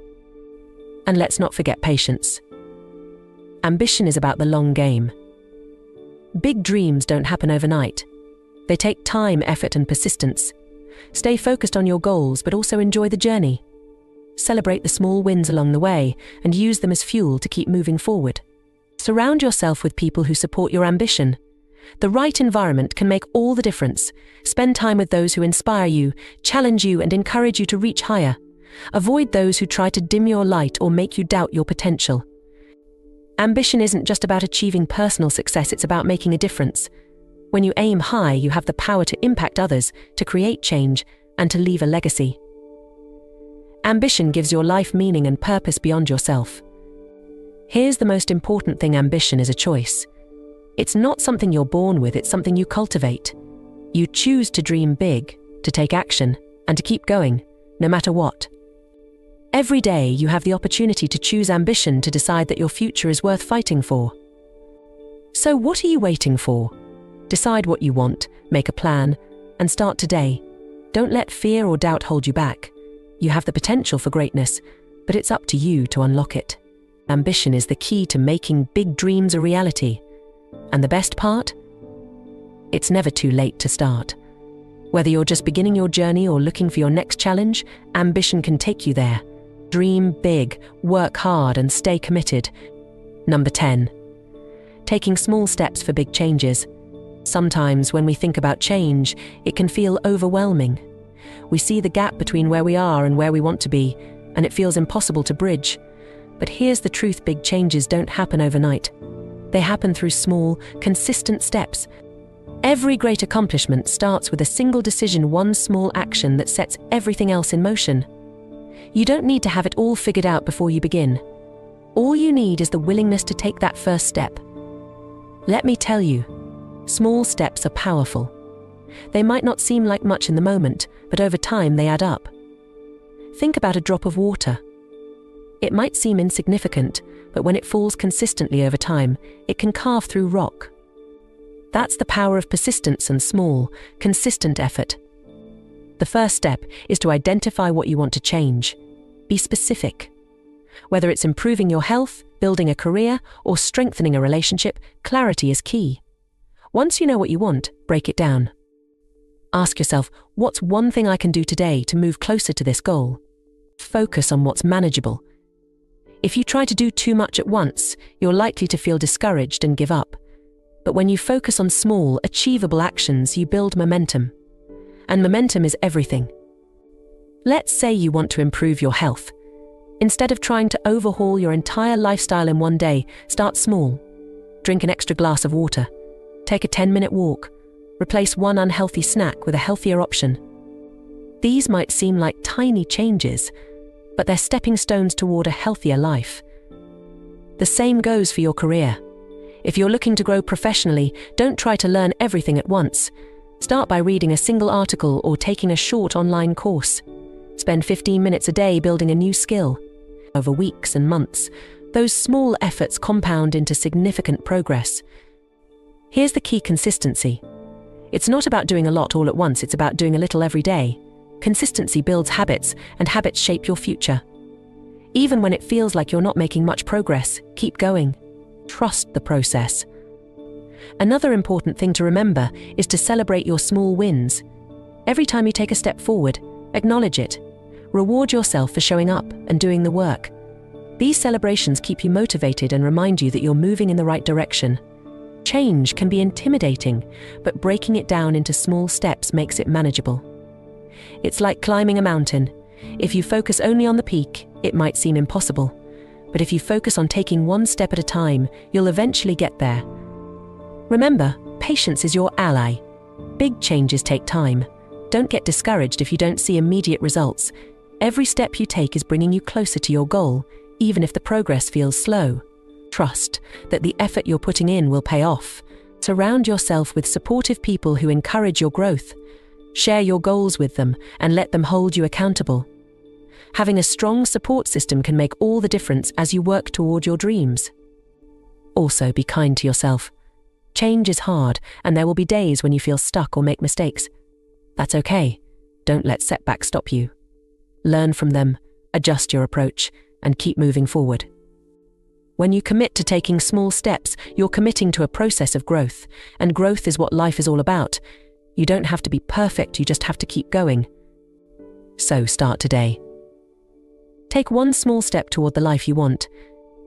And let's not forget patience. Ambition is about the long game. Big dreams don't happen overnight. They take time, effort, and persistence. Stay focused on your goals, but also enjoy the journey. Celebrate the small wins along the way and use them as fuel to keep moving forward. Surround yourself with people who support your ambition. The right environment can make all the difference. Spend time with those who inspire you, challenge you, and encourage you to reach higher. Avoid those who try to dim your light or make you doubt your potential. Ambition isn't just about achieving personal success, it's about making a difference. When you aim high, you have the power to impact others, to create change, and to leave a legacy. Ambition gives your life meaning and purpose beyond yourself. Here's the most important thing: ambition is a choice. It's not something you're born with, it's something you cultivate. You choose to dream big, to take action, and to keep going, no matter what. Every day you have the opportunity to choose ambition, to decide that your future is worth fighting for. So what are you waiting for? Decide what you want, make a plan, and start today. Don't let fear or doubt hold you back. You have the potential for greatness, but it's up to you to unlock it. Ambition is the key to making big dreams a reality. And the best part? It's never too late to start. Whether you're just beginning your journey or looking for your next challenge, ambition can take you there. Dream big, work hard, and stay committed. Number 10. Taking small steps for big changes. Sometimes when we think about change, it can feel overwhelming. We see the gap between where we are and where we want to be, and it feels impossible to bridge. But here's the truth: big changes don't happen overnight. They happen through small, consistent steps. Every great accomplishment starts with a single decision, one small action that sets everything else in motion. You don't need to have it all figured out before you begin. All you need is the willingness to take that first step. Let me tell you, small steps are powerful. They might not seem like much in the moment, but over time they add up. Think about a drop of water. It might seem insignificant, but when it falls consistently over time, it can carve through rock. That's the power of persistence and small, consistent effort. The first step is to identify what you want to change. Be specific. Whether it's improving your health, building a career, or strengthening a relationship, clarity is key. Once you know what you want, break it down. Ask yourself, what's one thing I can do today to move closer to this goal? Focus on what's manageable. If you try to do too much at once, you're likely to feel discouraged and give up. But when you focus on small, achievable actions, you build momentum. And momentum is everything. Let's say you want to improve your health. Instead of trying to overhaul your entire lifestyle in one day, start small. Drink an extra glass of water. Take a 10-minute walk. Replace one unhealthy snack with a healthier option. These might seem like tiny changes, but they're stepping stones toward a healthier life. The same goes for your career. If you're looking to grow professionally, don't try to learn everything at once. Start by reading a single article or taking a short online course. Spend 15 minutes a day building a new skill. Over weeks and months, those small efforts compound into significant progress. Here's the key: consistency. It's not about doing a lot all at once, it's about doing a little every day. Consistency builds habits, and habits shape your future. Even when it feels like you're not making much progress, keep going. Trust the process. Another important thing to remember is to celebrate your small wins. Every time you take a step forward, acknowledge it. Reward yourself for showing up and doing the work. These celebrations keep you motivated and remind you that you're moving in the right direction. Change can be intimidating, but breaking it down into small steps makes it manageable. It's like climbing a mountain. If you focus only on the peak, it might seem impossible. But if you focus on taking one step at a time, you'll eventually get there. Remember, patience is your ally. Big changes take time. Don't get discouraged if you don't see immediate results. Every step you take is bringing you closer to your goal, even if the progress feels slow. Trust that the effort you're putting in will pay off. Surround yourself with supportive people who encourage your growth. Share your goals with them and let them hold you accountable. Having a strong support system can make all the difference as you work toward your dreams. Also, be kind to yourself. Change is hard, and there will be days when you feel stuck or make mistakes. That's okay. Don't let setbacks stop you. Learn from them, adjust your approach, and keep moving forward. When you commit to taking small steps, you're committing to a process of growth, and growth is what life is all about. You don't have to be perfect, you just have to keep going. So start today. Take one small step toward the life you want.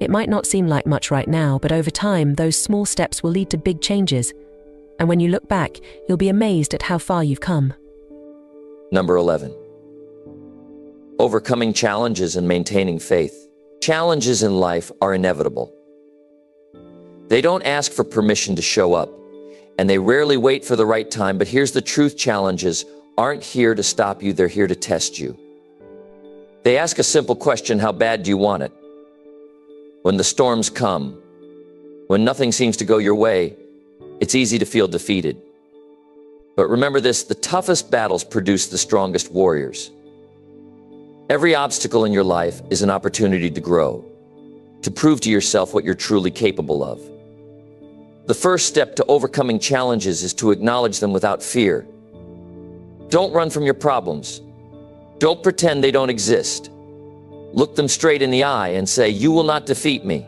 It might not seem like much right now, but over time, those small steps will lead to big changes. And when you look back, you'll be amazed at how far you've come. Number 11. Overcoming challenges and maintaining faith. Challenges in life are inevitable. They don't ask for permission to show up, and they rarely wait for the right time, but here's the truth: challenges aren't here to stop you, they're here to test you. They ask a simple question: how bad do you want it? When the storms come, when nothing seems to go your way, it's easy to feel defeated. But remember this: the toughest battles produce the strongest warriors. Every obstacle in your life is an opportunity to grow, to prove to yourself what you're truly capable of. The first step to overcoming challenges is to acknowledge them without fear. Don't run from your problems. Don't pretend they don't exist. Look them straight in the eye and say, "You will not defeat me."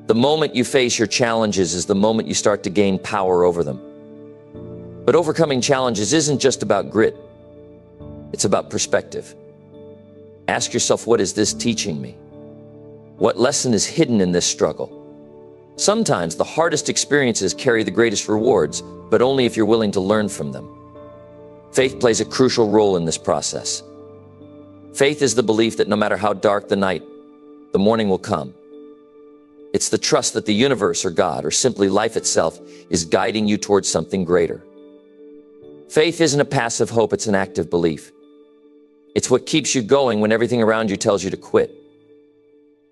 The moment you face your challenges is the moment you start to gain power over them. But overcoming challenges isn't just about grit. It's about perspective. Ask yourself, what is this teaching me? What lesson is hidden in this struggle? Sometimes the hardest experiences carry the greatest rewards, but only if you're willing to learn from them. Faith plays a crucial role in this process. Faith is the belief that no matter how dark the night, the morning will come. It's the trust that the universe or God or simply life itself is guiding you towards something greater. Faith isn't a passive hope, it's an active belief. It's what keeps you going when everything around you tells you to quit.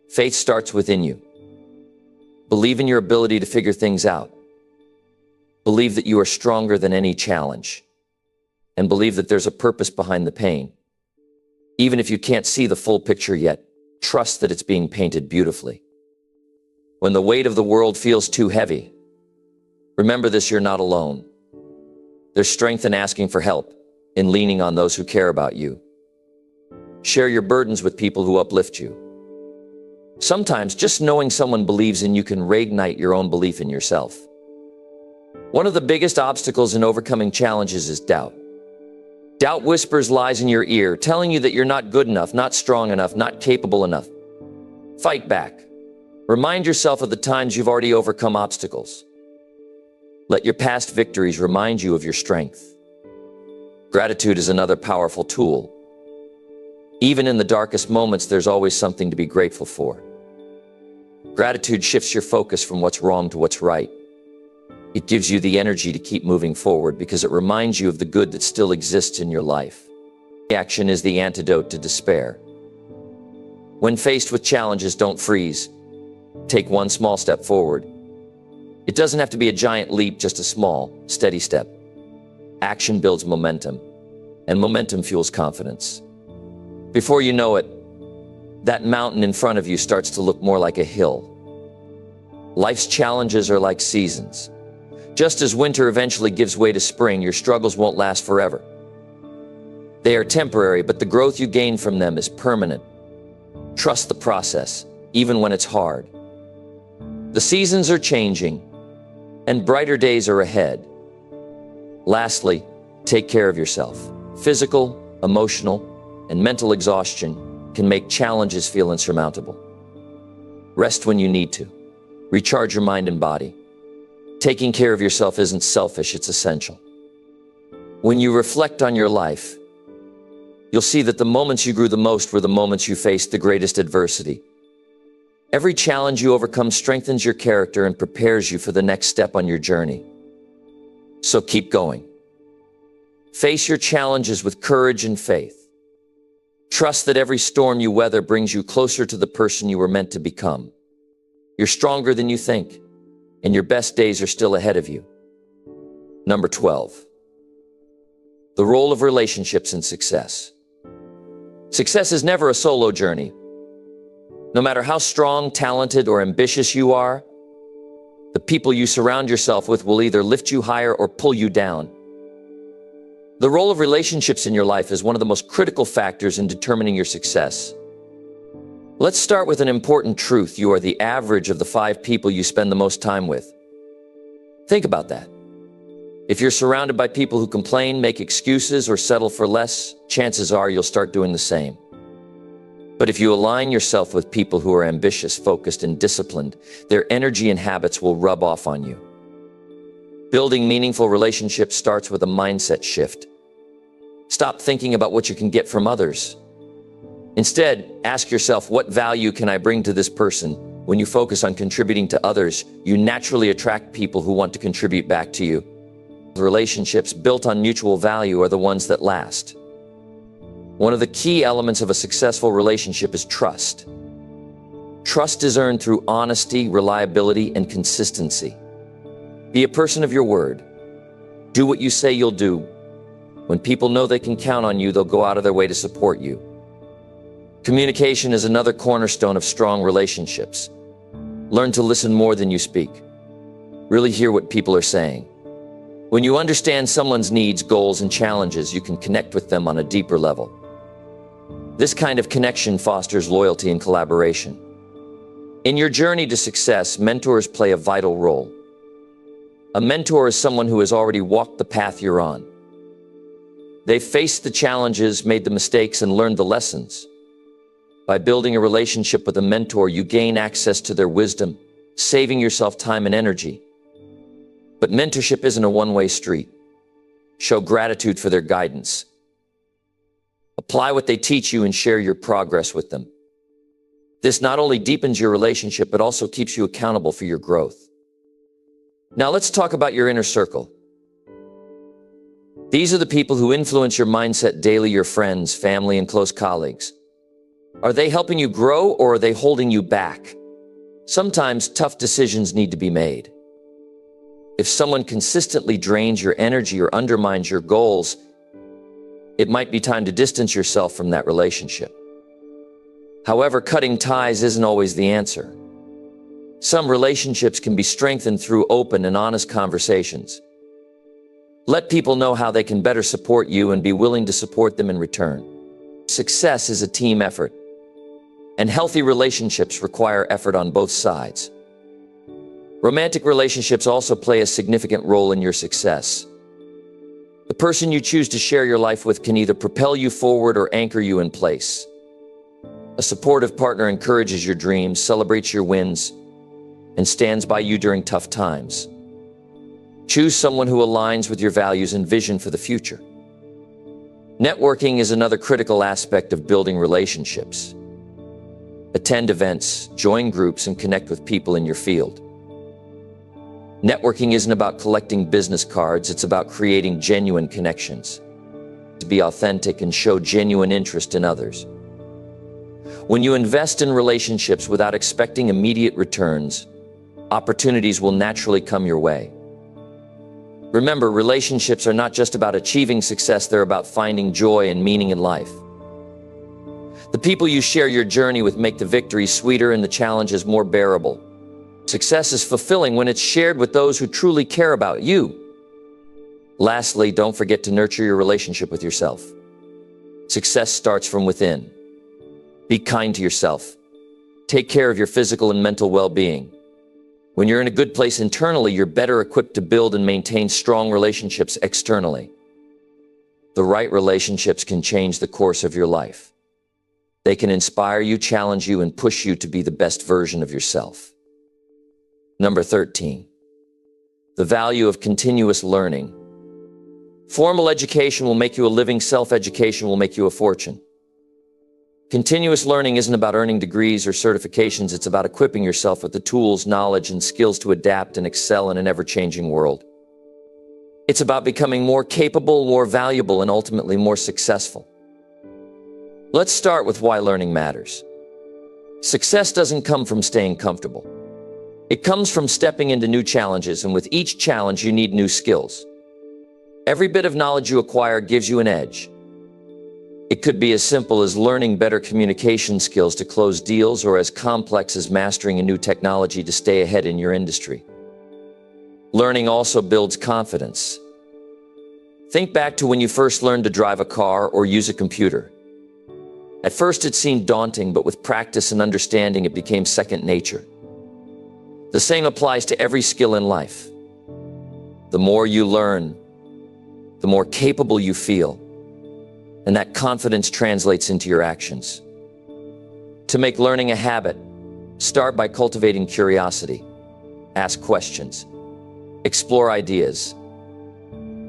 Faith starts within you. Believe in your ability to figure things out. Believe that you are stronger than any challenge. And believe that there's a purpose behind the pain. Even if you can't see the full picture yet, trust that it's being painted beautifully. When the weight of the world feels too heavy, remember this: you're not alone. There's strength in asking for help, in leaning on those who care about you. Share your burdens with people who uplift you. Sometimes just knowing someone believes in you can reignite your own belief in yourself. One of the biggest obstacles in overcoming challenges is doubt. Doubt whispers lies in your ear, telling you that you're not good enough, not strong enough, not capable enough. Fight back. Remind yourself of the times you've already overcome obstacles. Let your past victories remind you of your strength. Gratitude is another powerful tool. Even in the darkest moments, there's always something to be grateful for. Gratitude shifts your focus from what's wrong to what's right. It gives you the energy to keep moving forward because it reminds you of the good that still exists in your life. Action is the antidote to despair. When faced with challenges, don't freeze. Take one small step forward. It doesn't have to be a giant leap, just a small, steady step. Action builds momentum, and momentum fuels confidence. Before you know it, that mountain in front of you starts to look more like a hill. Life's challenges are like seasons. Just as winter eventually gives way to spring, your struggles won't last forever. They are temporary, but the growth you gain from them is permanent. Trust the process, even when it's hard. The seasons are changing, and brighter days are ahead. Lastly, take care of yourself. Physical, emotional, and mental exhaustion can make challenges feel insurmountable. Rest when you need to. Recharge your mind and body. Taking care of yourself isn't selfish, it's essential. When you reflect on your life, you'll see that the moments you grew the most were the moments you faced the greatest adversity. Every challenge you overcome strengthens your character and prepares you for the next step on your journey. So keep going. Face your challenges with courage and faith. Trust that every storm you weather brings you closer to the person you were meant to become. You're stronger than you think, and your best days are still ahead of you. Number 12. The role of relationships in success. Success is never a solo journey. No matter how strong, talented, or ambitious you are, the people you surround yourself with will either lift you higher or pull you down. The role of relationships in your life is one of the most critical factors in determining your success. Let's start with an important truth. You are the average of the 5 people you spend the most time with. Think about that. If you're surrounded by people who complain, make excuses, or settle for less, chances are you'll start doing the same. But if you align yourself with people who are ambitious, focused, and disciplined, their energy and habits will rub off on you. Building meaningful relationships starts with a mindset shift. Stop thinking about what you can get from others. Instead, ask yourself, what value can I bring to this person? When you focus on contributing to others, you naturally attract people who want to contribute back to you. Relationships built on mutual value are the ones that last. One of the key elements of a successful relationship is trust. Trust is earned through honesty, reliability, and consistency. Be a person of your word. Do what you say you'll do. When people know they can count on you, they'll go out of their way to support you. Communication is another cornerstone of strong relationships. Learn to listen more than you speak. Really hear what people are saying. When you understand someone's needs, goals, and challenges, you can connect with them on a deeper level. This kind of connection fosters loyalty and collaboration. In your journey to success, mentors play a vital role. A mentor is someone who has already walked the path you're on. They've faced the challenges, made the mistakes, and learned the lessons. By building a relationship with a mentor, you gain access to their wisdom, saving yourself time and energy. But mentorship isn't a one-way street. Show gratitude for their guidance. Apply what they teach you and share your progress with them. This not only deepens your relationship, but also keeps you accountable for your growth. Now let's talk about your inner circle. These are the people who influence your mindset daily, your friends, family, and close colleagues. Are they helping you grow, or are they holding you back? Sometimes tough decisions need to be made. If someone consistently drains your energy or undermines your goals, it might be time to distance yourself from that relationship. However, cutting ties isn't always the answer. Some relationships can be strengthened through open and honest conversations. Let people know how they can better support you and be willing to support them in return. Success is a team effort, and healthy relationships require effort on both sides. Romantic relationships also play a significant role in your success. The person you choose to share your life with can either propel you forward or anchor you in place. A supportive partner encourages your dreams, celebrates your wins, and stands by you during tough times. Choose someone who aligns with your values and vision for the future. Networking is another critical aspect of building relationships. Attend events, join groups, and connect with people in your field. Networking isn't about collecting business cards, it's about creating genuine connections. To be authentic and show genuine interest in others. When you invest in relationships without expecting immediate returns, opportunities will naturally come your way. Remember, relationships are not just about achieving success, they're about finding joy and meaning in life. The people you share your journey with make the victories sweeter and the challenges more bearable. Success is fulfilling when it's shared with those who truly care about you. Lastly, don't forget to nurture your relationship with yourself. Success starts from within. Be kind to yourself. Take care of your physical and mental well-being. When you're in a good place internally, you're better equipped to build and maintain strong relationships externally. The right relationships can change the course of your life. They can inspire you, challenge you, and push you to be the best version of yourself. Number 13, the value of continuous learning. Formal education will make you a living, self-education will make you a fortune. Continuous learning isn't about earning degrees or certifications, it's about equipping yourself with the tools, knowledge, and skills to adapt and excel in an ever-changing world. It's about becoming more capable, more valuable, and ultimately more successful. Let's start with why learning matters. Success doesn't come from staying comfortable. It comes from stepping into new challenges, and with each challenge, you need new skills. Every bit of knowledge you acquire gives you an edge. It could be as simple as learning better communication skills to close deals, or as complex as mastering a new technology to stay ahead in your industry. Learning also builds confidence. Think back to when you first learned to drive a car or use a computer. At first it seemed daunting, but with practice and understanding it became second nature. The same applies to every skill in life. The more you learn, the more capable you feel, and that confidence translates into your actions. To make learning a habit, start by cultivating curiosity. Ask questions. Explore ideas.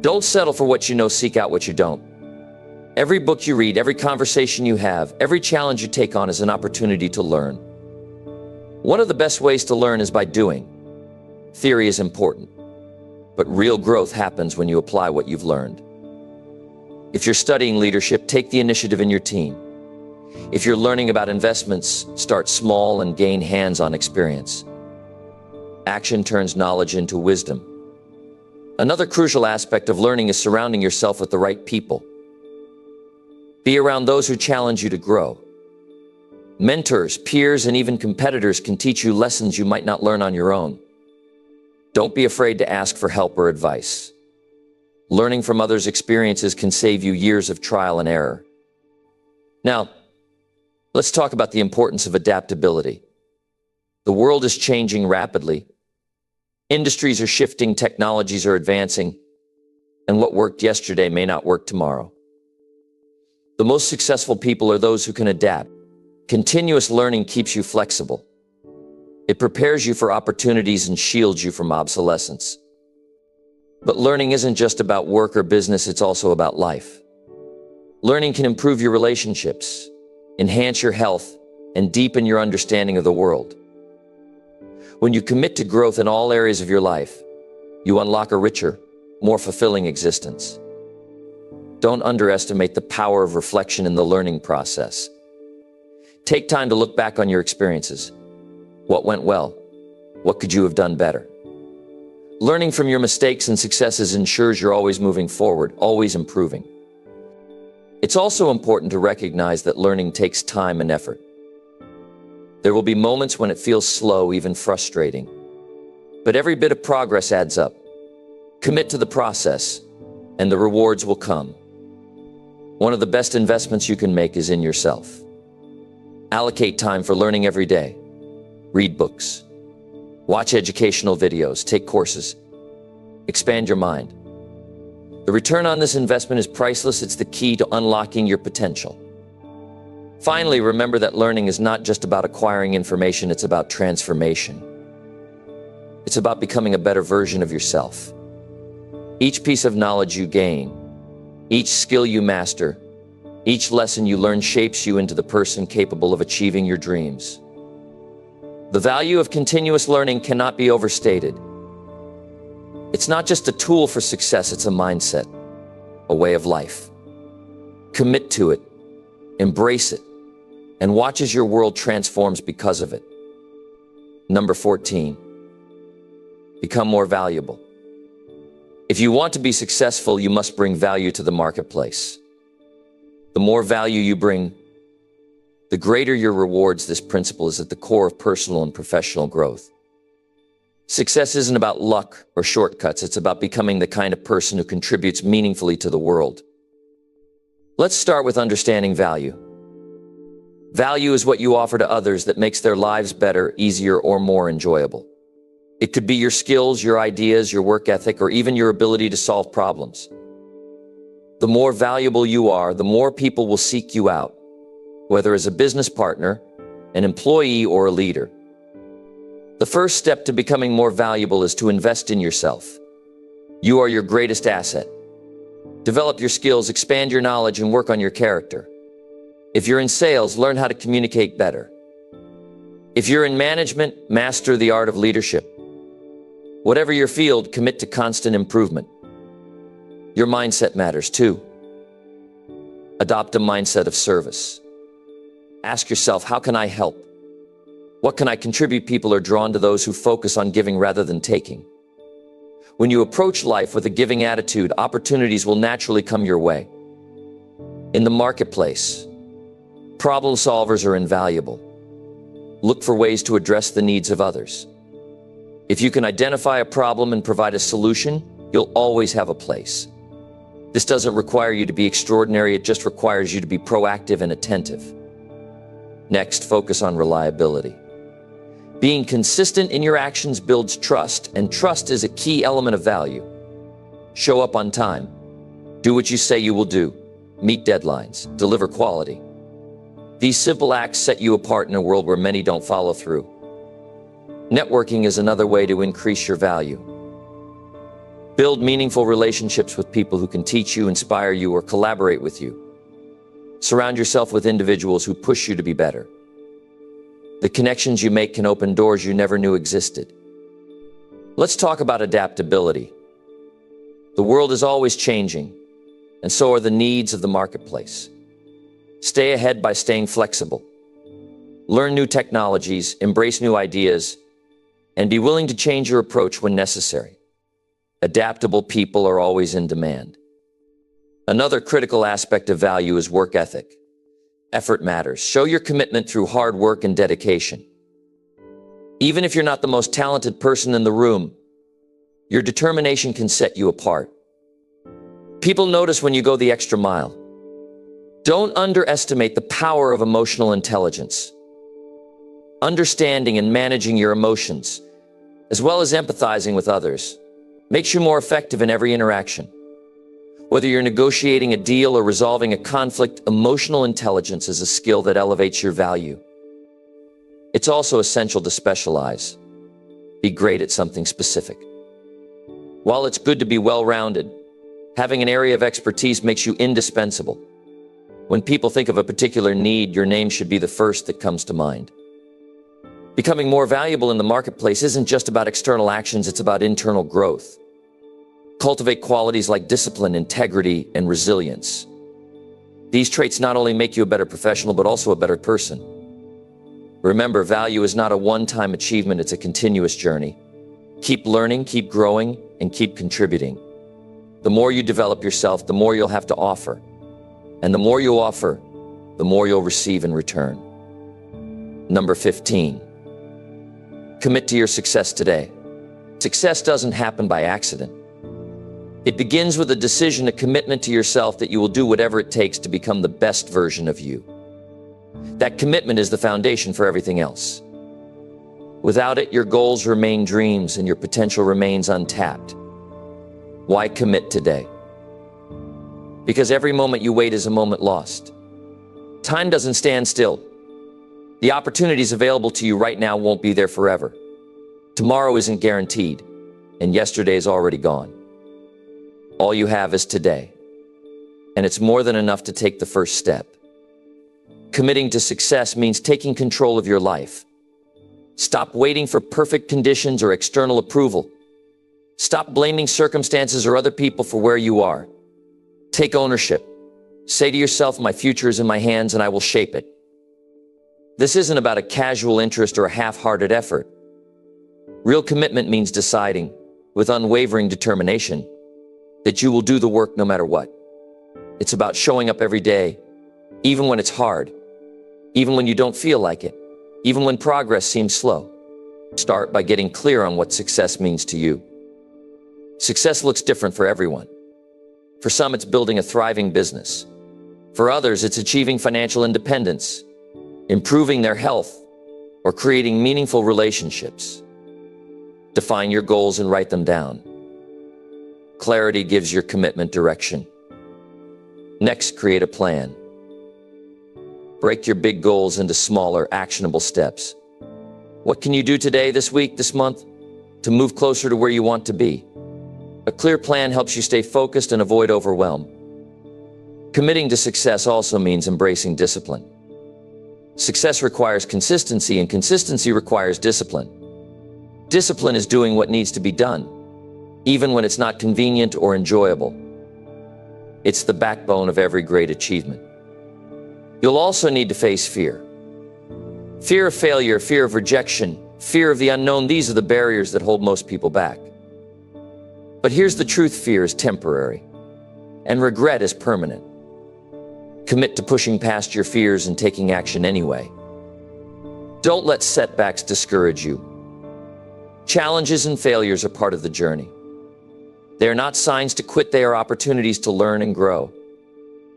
Don't settle for what you know, seek out what you don't. Every book you read, every conversation you have, every challenge you take on is an opportunity to learn. One of the best ways to learn is by doing. Theory is important, but real growth happens when you apply what you've learned. If you're studying leadership, take the initiative in your team. If you're learning about investments, start small and gain hands-on experience. Action turns knowledge into wisdom. Another crucial aspect of learning is surrounding yourself with the right people. Be around those who challenge you to grow. Mentors, peers, and even competitors can teach you lessons you might not learn on your own. Don't be afraid to ask for help or advice. Learning from others' experiences can save you years of trial and error. Now, let's talk about the importance of adaptability. The world is changing rapidly. Industries are shifting, technologies are advancing, and what worked yesterday may not work tomorrow. The most successful people are those who can adapt. Continuous learning keeps you flexible. It prepares you for opportunities and shields you from obsolescence. But learning isn't just about work or business, it's also about life. Learning can improve your relationships, enhance your health, and deepen your understanding of the world. When you commit to growth in all areas of your life, you unlock a richer, more fulfilling existence. Don't underestimate the power of reflection in the learning process. Take time to look back on your experiences. What went well? What could you have done better? Learning from your mistakes and successes ensures you're always moving forward, always improving. It's also important to recognize that learning takes time and effort. There will be moments when it feels slow, even frustrating. But every bit of progress adds up. Commit to the process. and the rewards will come. One of the best investments you can make is in yourself. Allocate time for learning every day. Read books. Watch educational videos. Take courses. Expand your mind. The return on this investment is priceless. It's the key to unlocking your potential. Finally, remember that learning is not just about acquiring information, it's about transformation. It's about becoming a better version of yourself. Each piece of knowledge you gain, each skill you master, each lesson you learn shapes you into the person capable of achieving your dreams. The value of continuous learning cannot be overstated. It's not just a tool for success, it's a mindset, a way of life. Commit to it, embrace it, and watch as your world transforms because of it. Number 14, become more valuable. If you want to be successful, you must bring value to the marketplace. The more value you bring, the greater your rewards. This principle is at the core of personal and professional growth. Success isn't about luck or shortcuts. It's about becoming the kind of person who contributes meaningfully to the world. Let's start with understanding value. Value is what you offer to others that makes their lives better, easier, or more enjoyable. It could be your skills, your ideas, your work ethic, or even your ability to solve problems. The more valuable you are, the more people will seek you out, whether as a business partner, an employee, or a leader. The first step to becoming more valuable is to invest in yourself. You are your greatest asset. Develop your skills, expand your knowledge, and work on your character. If you're in sales, learn how to communicate better. If you're in management, master the art of leadership. Whatever your field, commit to constant improvement. Your mindset matters too. Adopt a mindset of service. Ask yourself, how can I help? What can I contribute? People are drawn to those who focus on giving rather than taking. When you approach life with a giving attitude, opportunities will naturally come your way. In the marketplace, problem solvers are invaluable. Look for ways to address the needs of others. If you can identify a problem and provide a solution, you'll always have a place. This doesn't require you to be extraordinary, it just requires you to be proactive and attentive. Next, focus on reliability. Being consistent in your actions builds trust, and trust is a key element of value. Show up on time. Do what you say you will do. Meet deadlines. Deliver quality. These simple acts set you apart in a world where many don't follow through. Networking is another way to increase your value. Build meaningful relationships with people who can teach you, inspire you, or collaborate with you. Surround yourself with individuals who push you to be better. The connections you make can open doors you never knew existed. Let's talk about adaptability. The world is always changing, and so are the needs of the marketplace. Stay ahead by staying flexible. Learn new technologies, embrace new ideas, and be willing to change your approach when necessary. Adaptable people are always in demand. Another critical aspect of value is work ethic. Effort matters. Show your commitment through hard work and dedication. Even if you're not the most talented person in the room, your determination can set you apart. People notice when you go the extra mile. Don't underestimate the power of emotional intelligence. Understanding and managing your emotions, as well as empathizing with others, makes you more effective in every interaction. Whether you're negotiating a deal or resolving a conflict, emotional intelligence is a skill that elevates your value. It's also essential to specialize. Be great at something specific. While it's good to be well-rounded, having an area of expertise makes you indispensable. When people think of a particular need, your name should be the first that comes to mind. Becoming more valuable in the marketplace isn't just about external actions, it's about internal growth. Cultivate qualities like discipline, integrity, and resilience. These traits not only make you a better professional, but also a better person. Remember, value is not a one-time achievement, it's a continuous journey. Keep learning, keep growing, and keep contributing. The more you develop yourself, the more you'll have to offer. And the more you offer, the more you'll receive in return. Number 15. Commit to your success today. Success doesn't happen by accident. It begins with a decision, a commitment to yourself that you will do whatever it takes to become the best version of you. That commitment is the foundation for everything else. Without it, your goals remain dreams and your potential remains untapped. Why commit today? Because every moment you wait is a moment lost. Time doesn't stand still. The opportunities available to you right now won't be there forever. Tomorrow isn't guaranteed, and yesterday is already gone. All you have is today, and it's more than enough to take the first step. Committing to success means taking control of your life. Stop waiting for perfect conditions or external approval. Stop blaming circumstances or other people for where you are. Take ownership. Say to yourself, my future is in my hands and I will shape it. This isn't about a casual interest or a half-hearted effort. Real commitment means deciding, with unwavering determination, that you will do the work no matter what. It's about showing up every day, even when it's hard, even when you don't feel like it, even when progress seems slow. Start by getting clear on what success means to you. Success looks different for everyone. For some, it's building a thriving business. For others, it's achieving financial independence, improving their health, or creating meaningful relationships. Define your goals and write them down. Clarity gives your commitment direction. Next, create a plan. Break your big goals into smaller, actionable steps. What can you do today, this week, this month, to move closer to where you want to be? A clear plan helps you stay focused and avoid overwhelm. Committing to success also means embracing discipline. Success requires consistency, and consistency requires discipline. Discipline is doing what needs to be done, even when it's not convenient or enjoyable. It's the backbone of every great achievement. You'll also need to face fear. Fear of failure, fear of rejection, fear of the unknown. These are the barriers that hold most people back. But here's the truth: fear is temporary, and regret is permanent. Commit to pushing past your fears and taking action anyway. Don't let setbacks discourage you. Challenges and failures are part of the journey. They are not signs to quit, they are opportunities to learn and grow.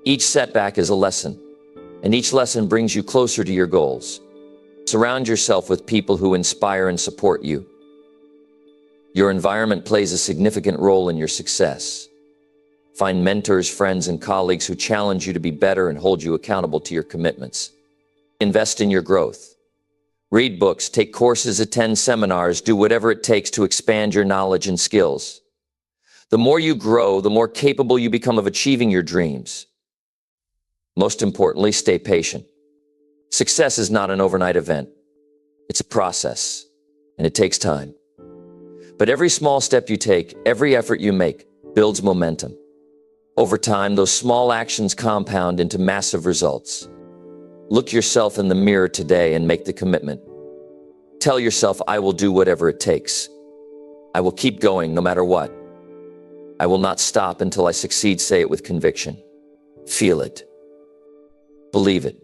Each setback is a lesson, and each lesson brings you closer to your goals. Surround yourself with people who inspire and support you. Your environment plays a significant role in your success. Find mentors, friends, and colleagues who challenge you to be better and hold you accountable to your commitments. Invest in your growth. Read books, take courses, attend seminars, do whatever it takes to expand your knowledge and skills. The more you grow, the more capable you become of achieving your dreams. Most importantly, stay patient. Success is not an overnight event. It's a process, and it takes time. But every small step you take, every effort you make, builds momentum. Over time, those small actions compound into massive results. Look yourself in the mirror today and make the commitment. Tell yourself, I will do whatever it takes. I will keep going no matter what. I will not stop until I succeed. Say it with conviction. Feel it. Believe it.